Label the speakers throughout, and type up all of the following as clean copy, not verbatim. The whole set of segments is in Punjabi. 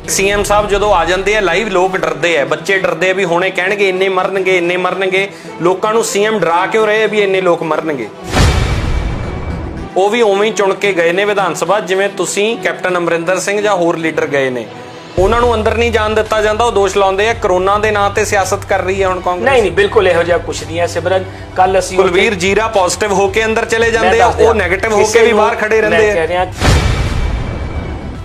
Speaker 1: सीएम साहब जो आ जाते हैं लाइव लोग डरते हैं, बच्चे डरते हैं भी हुणे कहणगे इन्ने मरनगे। लोगों को सीएम डरा क्यों रहे भी इन्ने लोग मरनगे? वो भी उवें ही चुन के गए ने विधान सभा जिवें तुसीं कैप्टन अमरिंदर सिंह जां होर लीडर गए ने, उन्हां नूं अंदर नहीं जान दिता जाता। वो दोष लाउंदे आ करोना दे नां ते सियासत कर रही है हुण कांग्रेस। नहीं
Speaker 2: बिल्कुल इहो जिहा कुछ नहीं है सिमरन। कल असीं
Speaker 1: कुलवीर जीरा पॉजिटिव होके अंदर चले जाते हैं, वो नैगेटिव होके भी बाहर खड़े रहंदे हैं।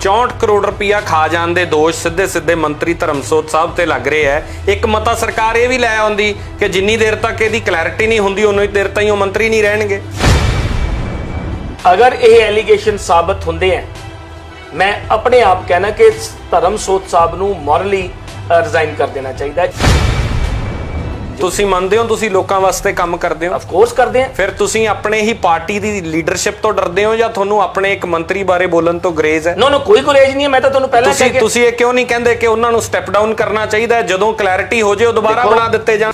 Speaker 1: 64 करोड़ रुपया खा जाने के दोष सीधे सीधे मंत्री धर्मसोत साहब ते लग रहे हैं। एक मता सरकार ये भी लै आउंदी कि जिन्नी देर तक इसकी क्लैरिटी नहीं होंदी उन्नी देर तक वो मंत्री नहीं रहणगे।
Speaker 2: अगर ये एलीगेशन साबित होंदे हैं, मैं अपने आप कहना कि धर्मसोत साहब नूं मॉरली रिजाइन कर देना चाहिए।
Speaker 1: तुसी मानते हो तुसी लोकां वास्ते काम करते हो?
Speaker 2: ऑफ कोर्स करते हैं।
Speaker 1: फिर तुसी अपने ही पार्टी दी लीडरशिप तो डरते हो या तुहानू अपने एक मंत्री बारे बोलन तो ग्रेज है?
Speaker 2: नो कोई गुरेज नहीं है। मैं तो तुहानू पहले कह के
Speaker 1: तुसी ये क्यों नहीं कहंदे कि उन्हां नू स्टेप डाउन करना चाहिए जदों क्लैरिटी हो जाए दोबारा बना दिते जाण?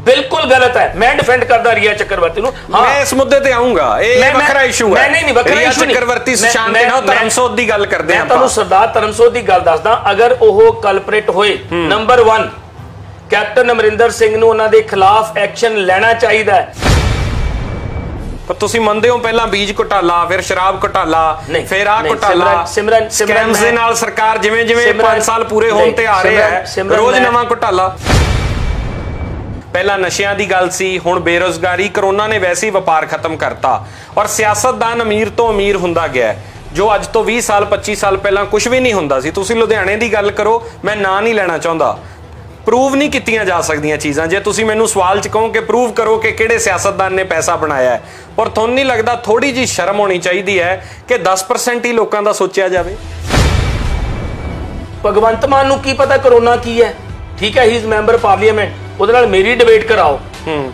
Speaker 2: बिल्कुल गलत है। मैं डिफेंड करदा रिया चक्रवर्ती नू।
Speaker 1: हाँ, मैं इस मुद्दे ते आऊंगा। ये वखरा इशू है।
Speaker 2: नहीं वखरा इशू नहीं।
Speaker 1: चक्रवर्ती सुशांत दे नाल धर्मसोत दी गल करदे
Speaker 2: हैं। मैं तुहानू सरदार धर्मसोत दी गल दसदा। अगर ओह कल्परेट होए, नंबर 1 कैप्टन अमरिंदर सिंह नूं उन्हां दे खिलाफ एक्शन लेना चाहिए।
Speaker 1: पर तुसी मंनदे हो पहला बीज घोटाला, फिर शराब घोटाला, फिर आ घोटाला,
Speaker 2: सिमरन
Speaker 1: दे नाल सरकार जिवें जिवें 5 साल पूरे होण ते आ रहे हैं रोज नवां घोटाला। पहला नशियां दी गल सी, हुण बेरोजगारी, कोरोना ने वैसे ही व्यापार खत्म करता और सियासतदान अमीर तो अमीर हुंदा गया जो अज तो 20 साल 25 साल पहला कुछ भी नहीं हुंदा सी। तुसी लुधियाणे दी गल करो, मैं ना नहीं लेना चाहुंदा, प्रूव नहीं कीतियां जा सकदियां चीज़ां। जे तुसी मैनूं सवाल च कहो कि प्रूव करो कि किहड़े सियासतदान ने पैसा बनाया है, और तुहानूं नहीं लगदा थोड़ी जी शर्म होनी चाहिए है कि 10% ही लोगों का सोचा जाए?
Speaker 2: भगवंत मान नूं की पता कोरोना की है? ठीक है, ही इज मैंबर पार्लीमेंट, उहदे नाल मेरी डिबेट कराओ।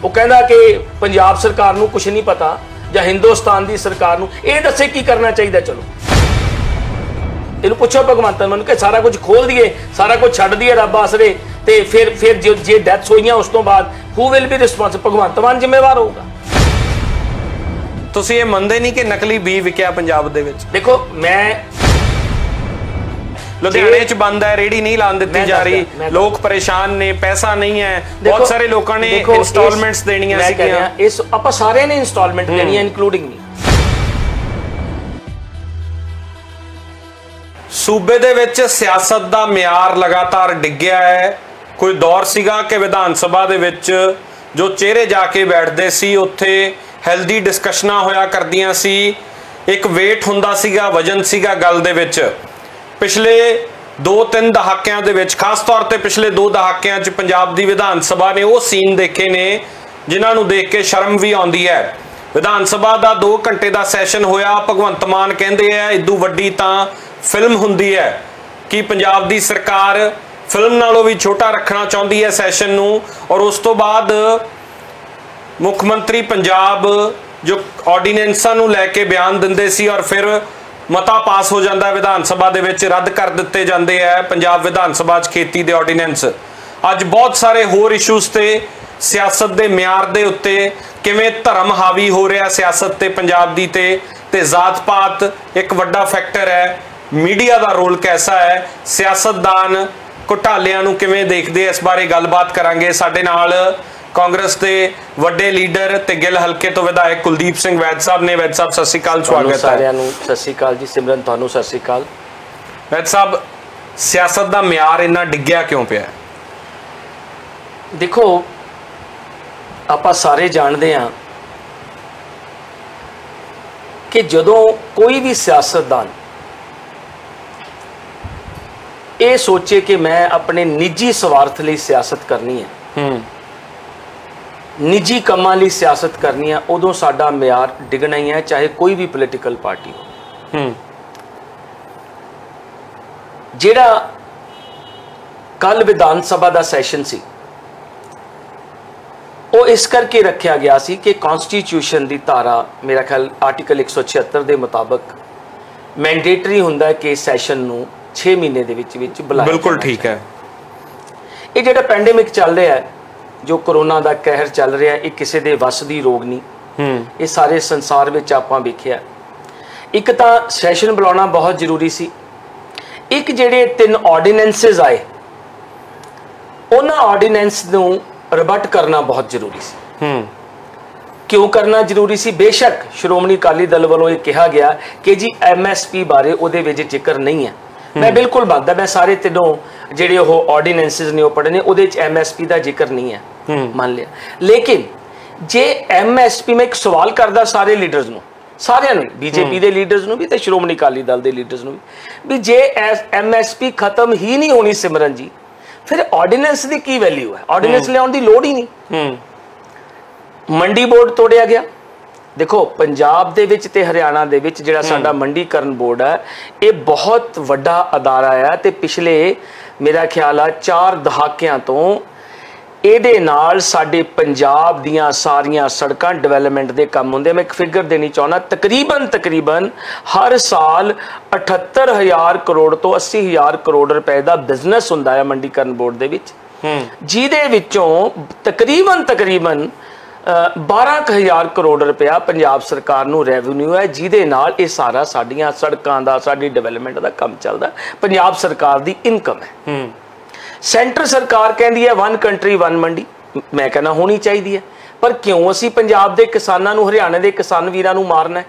Speaker 2: वो कहंदा कि पंजाब सरकार नूं कुछ नहीं पता जां हिंदुस्तान दी सरकार नूं इह दस्से की करना चाहिए। चलो इहनूं पुछो भगवंत मान कि सारा कुछ खोल दिए, सारा कुछ छड्ड दिए रब आसरे, ते फिर जे डेथ्स होईयां उस तो बाद हू विल बी रिस्पांसिबल? भगवंत मान जिम्मेवार होगा।
Speaker 1: तुसी ये मनदे नहीं कि नकली बी विकिया पंजाब दे विच?
Speaker 2: देखो मैं
Speaker 1: लुधियाणे च बंद है, रेहड़ी नहीं लान दित्ती जा रही, लोग परेशान ने, पैसा नहीं है, बहुत सारे लोगों ने इंस्टॉलमेंट्स देनियां सीगियां।
Speaker 2: इस आपां सारे ने इंस्टॉलमेंट देनी है इंक्लूडिंग मी।
Speaker 1: सूबे दे विच सियासत दा म्यार लगातार डिग्गिया है। कोई दौर सीगा कि विधान सभा दे विच जो चेहरे जाके बैठते सी उत्थे हैल्दी डिस्कशनां होया करदियां सी, एक वेट हुंदा सीगा, वजन सीगा गल दे विच। पिछले 2-3 दहाकियां दे विच, खास तौर ते पिछले 2 दहाकियां च पंजाब दी विधान सभा ने वो सीन देखे ने जिन्हां नूं देख के शर्म भी आउंदी है। विधान सभा दा 2 घंटे का सैशन होया, भगवंत मान कहंदे आ इदू वड्डी तां फिल्म हुंदी है कि पंजाब दी सरकार फिल्म नालों भी छोटा रखना चाहती है सैशन नूं, और उस तो बाद मुख्यमंत्री पंजाब जो ऑर्डीनेंसां नूं लैके बयान दिंदे सी और फिर मता पास हो जाता है विधान सभा दे विच, रद्द कर दिते जाते हैं पंजाब विधान सभा च खेती दे ऑर्डीनेंस। अज बहुत सारे होर इशूज ते सियासत दे म्यार दे उत्ते किवें धर्म हावी हो रहा सियासत ते पंजाब दी ते जात पात एक वड्डा फैक्टर है। मीडिया का रोल कैसा है, सियासतदान घोटालियां नूं किवें देखदे, इस बारे गलबात करांगे। साडे नाल कांग्रेस के वड्डे लीडर ते गिल हल्के तो विधायक कुलदीप सिंह वैद साहब ने। वैद साहब सत श्री अकाल, स्वागत है।
Speaker 2: सारिआं नूं सत श्री अकाल जी। सिमरन तुहानूं सत श्री अकाल।
Speaker 1: वैद साहब, सियासत का म्यार इन्ना डिग्गिया क्यों पिया?
Speaker 2: देखो आपां सारे जानते हैं कि जदों कोई भी सियासतदान ये सोचे कि मैं अपने निजी स्वार्थ लिए सियासत करनी है, निजी कामां लई सियासत करनी है, उदों साडा म्यार डिगना ही है, चाहे कोई भी पोलीटिकल पार्टी हो। जिहड़ा कल विधान सभा का सैशन सी वो इस करके रखा गया सी कि कॉन्स्टिट्यूशन की धारा मेरा ख्याल आर्टिकल 176 के मुताबिक मैंडेटरी हुंदा है कि सैशन नूं 6 महीने दे विच बुलाया।
Speaker 1: बिल्कुल ठीक है।
Speaker 2: ये जिहड़ा पैंडेमिक चल रहा है, जो कोरोना का कहर चल रहा है, ये किसी के वस की रोग नहीं। ये सारे संसार में आपां वेखिआ। एक तो सैशन बुलाना बहुत जरूरी सी, ਇੱਕ ਜਿਹੜੇ 3 ਆਰਡੀਨੈਂਸਸ ਆਏ, ਉਹਨਾਂ ਆਰਡੀਨੈਂਸ ਨੂੰ ਰਿਬਟ ਕਰਨਾ ਬਹੁਤ ਜ਼ਰੂਰੀ ਸੀ। क्यों करना जरूरी सी? बेशक श्रोमणी अकाली दल वालों ये कहा गया कि जी MSP बारे उहदे विच जिक्र नहीं है, मैं बिल्कुल मानदा, मैं सारे तीनों जिहड़े ओह ऑर्डीनेंसेस ने पढ़े ने उहदे च MSP का जिक्र नहीं है, मान लिया। लेकिन जे MSP में एक सवाल करदा सारे लीडर्स नूं, सारिਆਂ ਨੂੰ, बीजेपी ਦੇ ਲੀਡਰਸ ਨੂੰ ਵੀ ਤੇ श्रोमणी अकाली दल ਦੇ ਲੀਡਰਸ ਨੂੰ भी जे MSP खत्म ही नहीं होनी सिमरन जी, फिर ऑर्डीनेंस की की वैल्यू है? ऑर्डीनेंस लियाउण दी लोड़ ही नहीं। ਮੰਡੀ ਬੋਰਡ ਤੋੜਿਆ ਗਿਆ। देखो पंजाब दे विच ते हरियाणा दे विच जिहड़ा साडा मंडीकरण बोर्ड है, ये बहुत वड्डा अदारा है ते पिछले मेरा ख्याल आ 4 दहाकियां तो ਇਹਦੇ ਨਾਲ ਸਾਡੇ ਪੰਜਾਬ ਦੀਆਂ ਸਾਰੀਆਂ ਸੜਕਾਂ ਡਿਵੈਲਪਮੈਂਟ ਦੇ ਕੰਮ ਹੁੰਦੇ। ਮੈਂ ਇੱਕ ਫਿਗਰ ਦੇਣੀ ਚਾਹੁੰਦਾ, ਤਕਰੀਬਨ ਹਰ ਸਾਲ 78000 ਕਰੋੜ ਤੋਂ 80000 ਕਰੋੜ ਰੁਪਏ ਦਾ ਬਿਜ਼ਨਸ ਹੁੰਦਾ ਹੈ ਮੰਡੀਕਰਨ ਬੋਰਡ ਦੇ ਵਿੱਚ, ਜਿਹਦੇ ਵਿੱਚੋਂ ਤਕਰੀਬਨ 12,000 ਕਰੋੜ ਰੁਪਇਆ ਪੰਜਾਬ ਸਰਕਾਰ ਨੂੰ ਰੈਵਨਿਊ ਹੈ, ਜਿਹਦੇ ਨਾਲ ਇਹ ਸਾਰਾ ਸਾਡੀਆਂ ਸੜਕਾਂ ਦਾ, ਸਾਡੀ ਡਿਵੈਲਪਮੈਂਟ ਦਾ ਕੰਮ ਚੱਲਦਾ। ਪੰਜਾਬ ਸਰਕਾਰ ਦੀ ਇਨਕਮ ਹੈ। सेंटर सरकार कहती है 1 कंट्री 1 मंडी, मैं कहना होनी चाहिए है, पर क्यों असी पंजाब के किसानों नूं, हरियाणे के किसान वीरां नूं मारना है?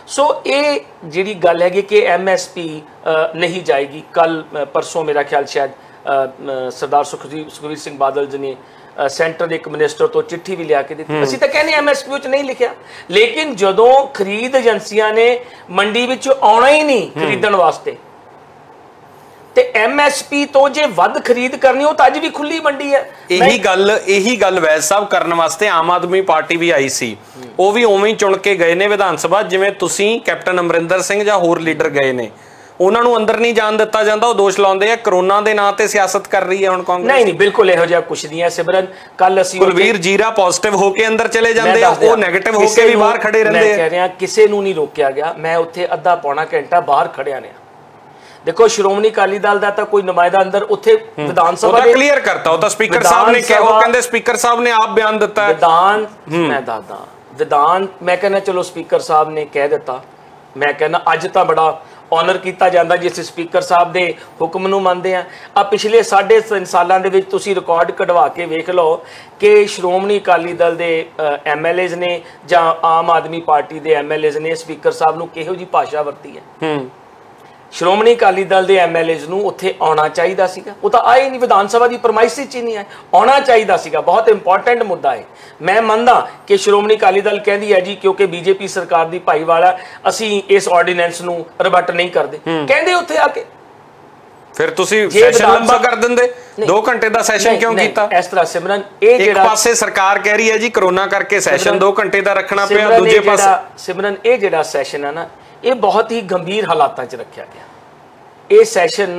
Speaker 2: सो ये जिहड़ी गल हैगी कि MSP नहीं जाएगी, कल परसों मेरा ख्याल शायद सरदार सुखबीर सिंह बादल जी ने सेंटर के एक मिनिस्टर तो चिट्ठी भी लिया के दी। असीं तां कहने MSP विच नहीं लिखिया, लेकिन जदों खरीद एजेंसियां ने मंडी विच आउणा ही नहीं खरीदण वास्ते, ਤੇ MSP ਤੋਂ ਜੇ ਵੱਧ ਖਰੀਦ ਕਰਨੀ ਹੋ ਤਾਂ ਅੱਜ ਵੀ ਖੁੱਲੀ ਮੰਡੀ ਹੈ।
Speaker 1: ਇਹੀ ਗੱਲ ਵੈਦ ਸਾਹਿਬ ਕਰਨ ਵਾਸਤੇ ਆਮ ਆਦਮੀ ਪਾਰਟੀ ਵੀ ਆਈ ਸੀ, ਉਹ ਵੀ ਉਵੇਂ ਹੀ ਚੁਣ ਕੇ ਗਏ ਨੇ ਵਿਧਾਨ ਸਭਾ, ਜਿਵੇਂ ਤੁਸੀਂ ਕੈਪਟਨ ਅਮਰਿੰਦਰ ਸਿੰਘ ਜਾਂ ਹੋਰ ਲੀਡਰ ਗਏ ਨੇ, ਉਹਨਾਂ ਨੂੰ ਅੰਦਰ ਨਹੀਂ ਜਾਣ ਦਿੱਤਾ ਜਾਂਦਾ। ਉਹ ਦੋਸ਼ ਲਾਉਂਦੇ ਆ ਕਰੋਨਾ ਦੇ ਨਾਂ ਤੇ ਸਿਆਸਤ ਕਰ ਰਹੀ ਹੈ ਹੁਣ ਕਾਂਗਰਸ। ਨਹੀਂ ਬਿਲਕੁਲ ਇਹੋ ਜਿਹਾ ਕੁਛ ਨਹੀਂ ਹੈ ਸਿਮਰਨ। ਕੱਲ ਅਸੀਂ ਕੁਲਵੀਰ ਜੀਰਾ ਪੋਜ਼ਿਟਿਵ ਹੋ ਕੇ ਅੰਦਰ ਚਲੇ ਜਾਂਦੇ ਆ, ਉਹ ਨੈਗੇਟਿਵ ਹੋ ਕੇ ਵੀ ਬਾਹਰ ਖੜੇ ਰਹਿੰਦੇ ਆ। ਮੈਂ ਕਹਿ ਰਿਹਾ ਕਿਸੇ ਨੂੰ ਨਹੀਂ ਰੋਕਿਆ ਗਿਆ, ਮੈਂ ਉੱਥੇ ਅੱਧਾ ਪੌਣਾ ਘੰਟਾ ਬਾਹਰ ਖੜਿਆ ਨੇ। देखो श्रोमणी अकाली दल का तो कोई नुमाइंदा अंदर उत्थे विधान सभा ने क्लीयर करता, वो तो स्पीकर साहब ने कहा, वो कहंदे स्पीकर साहब ने आप बयान दिता है। विधान मैं दादा विधान मैं कहना चलो स्पीकर साहब ने कह दिता, मैं कहना अज तो बड़ा ऑनर किया जाता जिस स्पीकर साहब के हुक्म नूं मनदे आ। आ पिछले 3.5 सालों के विच तुसीं रिकॉर्ड कढवा के वेख लो कि श्रोमणी अकाली दल के MLAs ने जां आम आदमी पार्टी के MLAs ने स्पीकर साहब नूं किहो जी भाषा वरती है। श्रोमणी अकाली दल के MLAs नूं उत्थे आउणा चाहीदा सीगा, वो तो आए नहीं, विधान सभा की फरमाइश ही नहीं है, आउणा चाहीदा सीगा। बहुत इंपॉर्टेंट मुद्दा है। मैं मनदा कि श्रोमणी अकाली दल कहती है जी क्योंकि BJP सरकार की भाईवाल है, असीं इस ऑर्डीनेंस नूं रिबट नहीं करते, कहंदे उत्थे आके फिर तुसीं सैशन लंबा कर दिंदे। 2 घंटे का सैशन क्यों कीता? इस तरह सिमरन एक पासे सरकार कह रही है जी करोना करके सैशन 2 घंटे का रखना पिया, दूजे पासे सिमरन ये जिहड़ा सैशन है ना, ये बहुत ही गंभीर हालातों च रखा गया। ये सैशन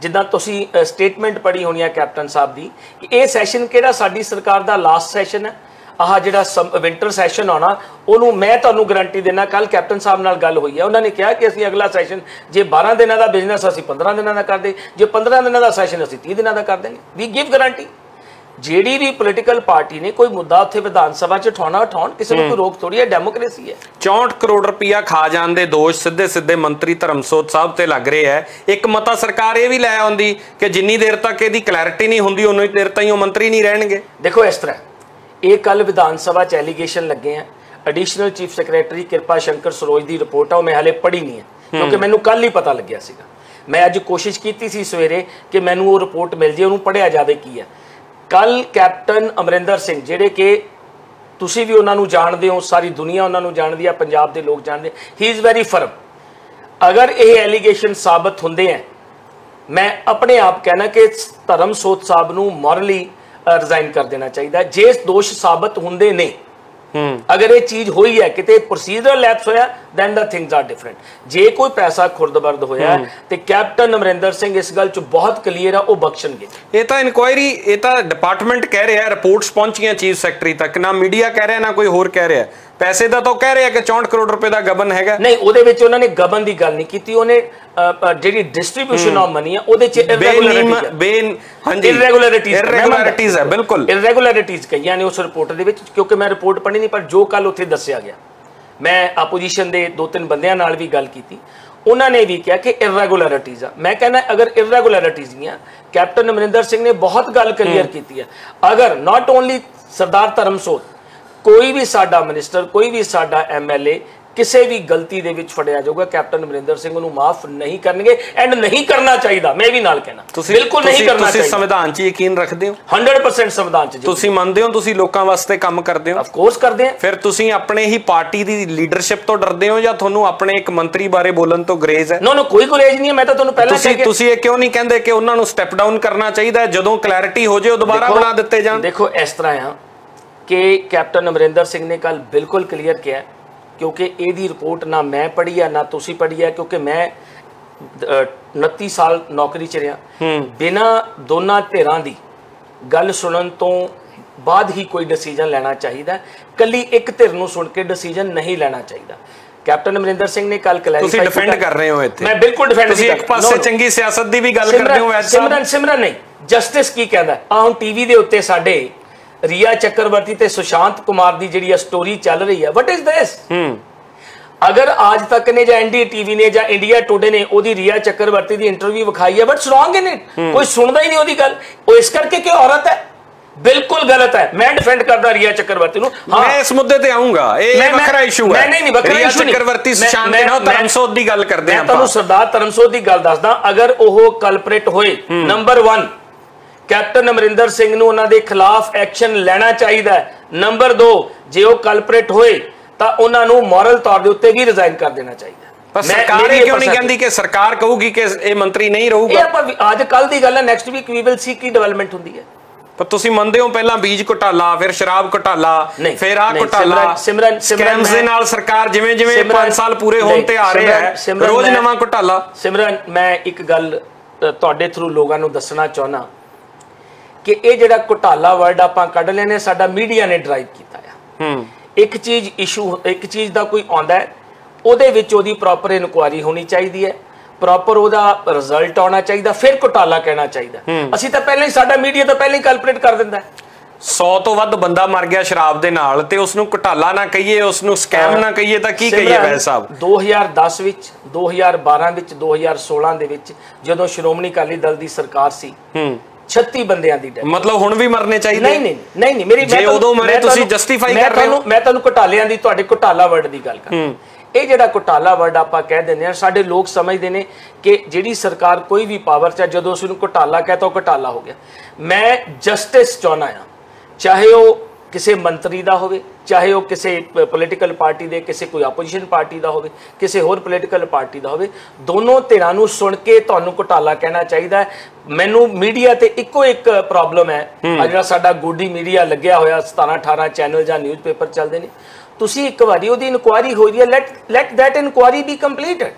Speaker 1: जिद्दां तुसीं स्टेटमेंट पढ़ी होनी है कैप्टन साहब की, ये सैशन किहड़ा साडी सरकार का लास्ट सैशन है। आह जिहड़ा विंटर सैशन आना, उहनूं मैं तुहानूं गारंटी देना, कल कैप्टन साहब नाल गल हुई है, उन्होंने कहा कि असीं अगला सैशन जे 12 दिनों का बिजनेस असीं 15 दिनों का कर दे, जे 15 दिनों का सैशन असीं 30 दिनों का कर देंगे। We give guarantee. ਜਿਹੜੀ भी पोलिटिकल पार्टी ने कोई मुद्दा उत्थे विधान सभा च उठाउण, किसी को कोई रोक थोड़ी है, डेमोक्रेसी है। 64 करोड़ रुपया खा जाण दे दोष सीधे मंत्री धर्मसोत साहब ते लग रहे है। एक मता सरकार ये भी लै आउंदी कि जिन्नी देर तक इहदी क्लैरिटी नहीं हुंदी उन्नी देर तक मंत्री नहीं रहणगे। देखो इस तरह ये कल विधान सभा च एलीगेशन लगे हैं, एडिशनल चीफ सैक्रटरी कृपा शंकर सरोज की रिपोर्ट है, मैं हाले पढ़ी नहीं है क्योंकि मैनूं कल ही पता लग्या सीगा। मैं अज कोशिश की सी सवेरे कि मैनूं वो रिपोर्ट मिल जाए, उन्होंने पढ़िया जाए की है। कल कैप्टन अमरिंदर सिंह जिहड़े कि तुसीं भी उन्होंने जानते हो, सारी दुनिया उन्होंने जानती है, पंजाब के लोग जानते, ही इज़ वेरी फर्म। अगर ये एलीगेशन साबित होंदे हैं, मैं अपने आप कहना कि धर्मसोत साहब नूं मॉरली रिजाइन कर देना चाहिए। जे दोष साबित होंदे ने, अगर ये चीज हुई है कि प्रोसीजरल लैप्स होया, then the things are different। जे कोई पैसा खुर्द-बर्द होया ते कैप्टन अमरिंदर सिंह इस गल च बहुत क्लीयर है, वो बख्शणगे। ये तो इंक्वायरी, ये तो डिपार्टमेंट कह रहा है, रिपोर्ट्स पहुंचियां चीफ सैकटरी तक, ना मीडिया कह रहा है ना कोई होर कह रहा है। पैसे का तो कह रहे हैं कि 64 करोड़ रुपए का गबन है। नहीं, उहदे विच उन्होंने गबन की गल नहीं की, उन्हें जिहड़ी डिस्ट्रीब्यूशन ऑफ मनी है उहदे च इररेगुलरिटीज है, बिल्कुल इररेगुलरिटीज कही ने उस रिपोर्ट दे विच, क्योंकि मैं रिपोर्ट पढ़ी नहीं, पर जो कल उत्थे दस्सिया गया, मैं आपोजिशन के 2-3 बंदियां नाल भी गल की,
Speaker 2: उन्होंने भी कहा कि इरेगुलरिटीज आ। मैं कहना अगर इरेगुलरिटीज नहीं, कैप्टन अमरिंदर सिंह ने बहुत गल क्लीयर की है। अगर नॉट ओनली सरदार धर्मसोत, कोई भी साडा मिनिस्टर, कोई भी साडा MLA किसी भी गलती दे विच फड़िया जाऊगा, कैप्टन अमरिंदर सिंह उन्हें माफ नहीं करनगे एंड नहीं करना चाहिए। मैं भी नाल कहना बिल्कुल नहीं करना चाहिए।
Speaker 1: संविधान 'च यकीन रखते हो?
Speaker 2: 100% संविधान 'च
Speaker 1: ਤੁਸੀਂ ਮੰਨਦੇ ਹੋ ਤੁਸੀਂ ਲੋਕਾਂ ਵਾਸਤੇ ਕੰਮ ਕਰਦੇ ਹੋ?
Speaker 2: ਆਫ ਕੋਰਸ ਕਰਦੇ ਆ।
Speaker 1: ਫਿਰ ਤੁਸੀਂ ਆਪਣੇ ਹੀ ਪਾਰਟੀ ਦੀ ਲੀਡਰਸ਼ਿਪ ਤੋਂ ਡਰਦੇ ਹੋ ਜਾਂ ਤੁਹਾਨੂੰ ਆਪਣੇ ਇੱਕ ਮੰਤਰੀ ਬਾਰੇ ਬੋਲਣ ਤੋਂ ਗਰੇਜ਼ ਹੈ?
Speaker 2: ਨੋ ਕੋਈ ਗੁਰੇਜ਼ ਨਹੀਂ ਹੈ। ਮੈਂ ਤਾਂ ਤੁਹਾਨੂੰ ਪਹਿਲਾਂ ਕਹਿ ਕੇ
Speaker 1: ਤੁਸੀਂ ਇਹ ਕਿਉਂ ਨਹੀਂ ਕਹਿੰਦੇ ਕਿ ਉਹਨਾਂ ਨੂੰ ਸਟੈਪ ਡਾਊਨ ਕਰਨਾ ਚਾਹੀਦਾ, ਜਦੋਂ ਕਲੈਰਿਟੀ ਹੋ ਜਾਏ ਉਹ ਦੁਬਾਰਾ ਬਣਾ ਦਿੱਤੇ ਜਾਣ?
Speaker 2: ਦੇਖੋ ਇਸ ਤਰ੍ਹਾਂ ਆ ਕਿ ਕੈਪਟਨ ਅਮਰਿੰਦਰ ਸਿੰਘ ਨੇ ਕੱਲ ਬਿਲਕੁਲ ਕਲੀਅਰ ਕਿਹਾ, क्योंकि यदी रिपोर्ट ना मैं पढ़ी है ना तुसी पढ़ी है, क्योंकि मैं 29 साल नौकरी च रहा, बिना दोनों धिरां दी गल सुनन तो बाद ही कोई डिसीजन लेना चाहिए। कली एक धिर नूं सुन के डिसीजन नहीं लेना चाहिए। कैप्टन अमरिंदर सिंह ने कल
Speaker 1: क्लैरिफाई डिफेंड कर रहे हो इत्थे?
Speaker 2: मैं बिल्कुल डिफेंड
Speaker 1: नहीं कर रहा। एक पासे चंगी सियासत दी भी गल कर रहे हो।
Speaker 2: सिमरन नहीं, जस्टिस की कहदा आ हुण टीवी दे उत्ते साडे रिया चक्रवर्ती ते सुशांत कुमार दी जिहड़ी स्टोरी चल रही है, व्हाट इज दिस? अगर आज तक ने या NDTV ने या इंडिया टुडे ने ओदी रिया चक्रवर्ती दी इंटरव्यू विखाई है, व्हाट्स रॉन्ग इन इट? कोई सुनदा ही नहीं ओदी गल। वो इस करके कि औरत है, बिल्कुल गलत है। मैं डिफेंड करदा रिया चक्रवर्ती नु।
Speaker 1: हां मैं इस मुद्दे ते आऊंगा, ये वखरा इशू है।
Speaker 2: नहीं वखरा इशू नहीं।
Speaker 1: चक्रवर्ती सुशांत ने धर्मसोत दी गल करदे
Speaker 2: हैं। मैं तुहानू सरदार धर्मसोत दी गल दसदा, अगर ओह कल्परेट होए, नंबर 1 कैप्टन अमरिंदर सिंह नूं उन्हां दे खिलाफ एक्शन लेना चाहिए। नंबर 2 जे ओह कल्परेट होए तां उन्हां नूं मॉरल तौर दे उत्ते भी रिजाइन कर देना चाहिए।
Speaker 1: पर सरकार क्यों नहीं कहती कि सरकार कहूगी कि ये मंत्री नहीं रहूगा?
Speaker 2: ये आपां आज कल दी गल है, next week we will see की डेवलपमेंट हुंदी है।
Speaker 1: पर तुसीं मंनदे हो पहला बीज घोटाला, फिर शराब घोटाला, फिर आ घोटाला, स्कैम्स दे नाल सरकार जिवें जिवें 5 साल पूरे होण ते आ रहे हैं, रोज नवां घोटाला।
Speaker 2: सिमरन मैं एक गल तुहाडे थ्रू लोकां नूं दसना चाहना कि ये जिहड़ा घोटाला वर्ड आपां कढ लेने, साडा मीडिया ने ड्राइव कीता है। एक चीज इशू, एक चीज दा कोई आउंदा है, ਉਹਦੇ ਵਿੱਚ ਉਹਦੀ ਪ੍ਰੋਪਰ ਇਨਕੁਆਇਰੀ ਹੋਣੀ ਚਾਹੀਦੀ ਹੈ, ਪ੍ਰੋਪਰ ਉਹਦਾ ਰਿਜ਼ਲਟ ਆਉਣਾ ਚਾਹੀਦਾ, ਫਿਰ ਘੁਟਾਲਾ ਕਹਿਣਾ ਚਾਹੀਦਾ। ਅਸੀਂ ਤਾਂ ਪਹਿਲਾਂ ਹੀ, ਸਾਡਾ ਮੀਡੀਆ ਤਾਂ ਪਹਿਲਾਂ ਹੀ ਕਲਪਰੇਟ ਕਰ ਦਿੰਦਾ।
Speaker 1: 100 ਤੋਂ ਵੱਧ ਬੰਦਾ ਮਰ ਗਿਆ ਸ਼ਰਾਬ ਦੇ ਨਾਲ ਤੇ ਉਸ ਨੂੰ ਘੁਟਾਲਾ ਨਾ ਕਹੀਏ, ਉਸ ਨੂੰ ਸਕੈਮ ਨਾ ਕਹੀਏ ਤਾਂ ਕੀ ਕਹੀਏ ਵੈਸੇ ਸਾਹਿਬ? 2010
Speaker 2: ਵਿੱਚ, 2012 ਵਿੱਚ, 2016 ਦੇ ਵਿੱਚ ਜਦੋਂ ਸ਼੍ਰੋਮਣੀ ਅਕਾਲੀ ਦਲ ਦੀ ਸਰਕਾਰ ਸੀ, 36 ਬੰਦਿਆਂ ਦੀ ਡੈਥ।
Speaker 1: मतलब हुण भी मरने चाहिए?
Speaker 2: नहीं मेरी
Speaker 1: जे उदों मरे तुसी जस्टिफाई कर रहे हो।
Speaker 2: मैं तुहानू घोटालियां दी, तुहाडे घोटाला वर्ड दी गल कर, ਇਹ ਜਿਹੜਾ ਘੋਟਾਲਾ ਵਰਡ ਆਪਾਂ ਕਹਿ ਦਿੰਦੇ ਆ, ਸਾਡੇ ਲੋਕ ਸਮਝਦੇ ਨੇ ਕਿ ਜਿਹੜੀ ਸਰਕਾਰ ਕੋਈ ਵੀ ਪਾਵਰ 'ਚ, ਜਦੋਂ ਉਸ ਨੂੰ ਘੋਟਾਲਾ ਕਹਤਾ ਉਹ ਘੋਟਾਲਾ ਹੋ ਗਿਆ। ਮੈਂ ਜਸਟਿਸ ਚਾਹੁੰਦਾ ਆ, ਚਾਹੇ ਉਹ ਕਿਸੇ ਮੰਤਰੀ ਦਾ ਹੋਵੇ, ਚਾਹੇ ਉਹ ਕਿਸੇ ਪੋਲੀਟੀਕਲ ਪਾਰਟੀ ਦੇ, ਕਿਸੇ ਕੋਈ ਆਪੋਜੀਸ਼ਨ ਪਾਰਟੀ ਦਾ ਹੋਵੇ, ਕਿਸੇ ਹੋਰ ਪੋਲੀਟੀਕਲ ਪਾਰਟੀ ਦਾ ਹੋਵੇ, ਦੋਨੋਂ ਧਿਰਾਂ ਨੂੰ ਸੁਣ ਕੇ ਤੁਹਾਨੂੰ ਘੋਟਾਲਾ ਕਹਿਣਾ ਚਾਹੀਦਾ। ਮੈਨੂੰ ਮੀਡੀਆ ਤੇ ਇੱਕੋ ਇੱਕ ਪ੍ਰੋਬਲਮ ਹੈ, ਆ ਜਿਹੜਾ ਸਾਡਾ ਗੋਡੀ ਮੀਡੀਆ ਲੱਗਿਆ ਹੋਇਆ, 17-18 ਚੈਨਲ ਜਾਂ ਨਿਊਜ਼ਪੇਪਰ ਚੱਲਦੇ ਨੇ, ਤੁਸੀਂ ਇੱਕ ਵਾਰੀ ਉਹਦੀ ਇਨਕੁਆਇਰੀ ਹੋਈ ਹੈ, let that inquiry be completed.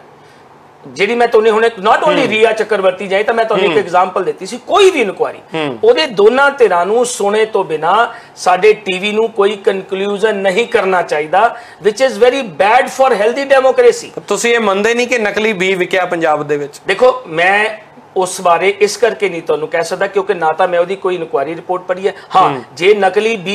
Speaker 2: ਜਿਹੜੀ ਮੈਂ ਤੁਹਾਨੂੰ ਹੁਣੇ ਨਾਟ ਓਨਲੀ ਰੀਆ ਚੱਕਰਵਰਤੀ ਜਾਏ ਤਾਂ ਮੈਂ ਤੁਹਾਨੂੰ ਇੱਕ ਐਗਜ਼ਾਮਪਲ ਦਿੱਤੀ ਸੀ, ਕੋਈ ਵੀ ਇਨਕੁਆਇਰੀ ਉਹਦੇ ਦੋਨਾਂ ਧਿਰਾਂ ਨੂੰ ਸੁਣੇ ਤੋਂ ਬਿਨਾ ਸਾਡੇ ਟੀਵੀ ਨੂੰ ਕੋਈ ਕਨਕਲੂਜਨ ਨਹੀਂ ਕਰਨਾ ਚਾਹੀਦਾ, which is very bad for healthy democracy.
Speaker 1: ਤੁਸੀਂ ਇਹ ਮੰਨਦੇ ਨਹੀਂ ਕਿ ਨਕਲੀ ਬੀ ਵਿਕਿਆ ਪੰਜਾਬ ਦੇ ਵਿੱਚ?
Speaker 2: ਦੇਖੋ ਮੈਂ उस बारे इस करके नहीं तुहानू कह सकता क्योंकि ना तो मैं ओदी कोई इनक्वायरी रिपोर्ट पढ़ी है। हाँ जे नकली बी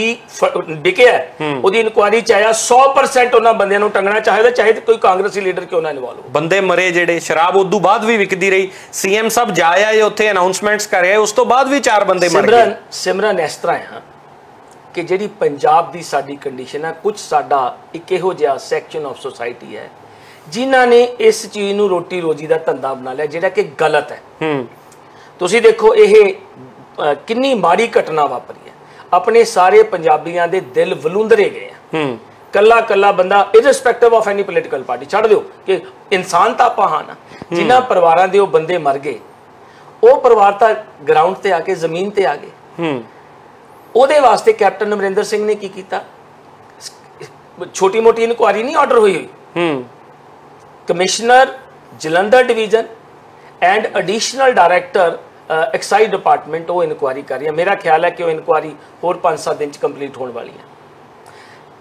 Speaker 2: बिके है ओदी इनक्वायरी चाहे 100% उन्हां बंदियां नूं टंगना चाहिए, चाहे कोई कांग्रेसी लीडर क्यों ना इन्वॉल्व हो।
Speaker 1: बंदे मरे जेडे, शराब उदू बाद भी विकदी रही, सीएम साहब जाया उत्थे अनाउंसमेंट्स कर रहे, उस तो बाद भी 4 बंदे मर गए।
Speaker 2: सिमरन इस तरह है कि जिहड़ी पंजाब दी साडी कंडीशन है, कुछ साडा एक इहो जिहा सैक्शन ऑफ सोसाइटी है जिन्हां ने इस चीज़ नूं रोटी रोजी का धंधा बना लिया, जिहड़ा कि गलत है। तुसीं देखो ये कितनी माड़ी घटना वापरी है, अपने सारे पंजाबियों के दिल वलूंदरे गए हैं। कला कला बंदा इररिस्पैक्टिव ऑफ एनी पोलीटिकल पार्टी, छड़ दो कि इंसान तो आपां हां ना, जिन्हां परिवारां दे ओह बंदे मर गए, वह परिवार तो ग्राउंड ते आके जमीन ते आ गए। उहदे वास्ते कैप्टन अमरिंदर सिंह ने की कीता? छोटी मोटी इनकुआरी नहीं ऑर्डर हुई commissioner Jalandhar division and additional director excise department वो इनकुआरी कर रही है। मेरा ख्याल है कि वो इनकुआरी होर 5-7 दिन कंप्लीट होने वाली है।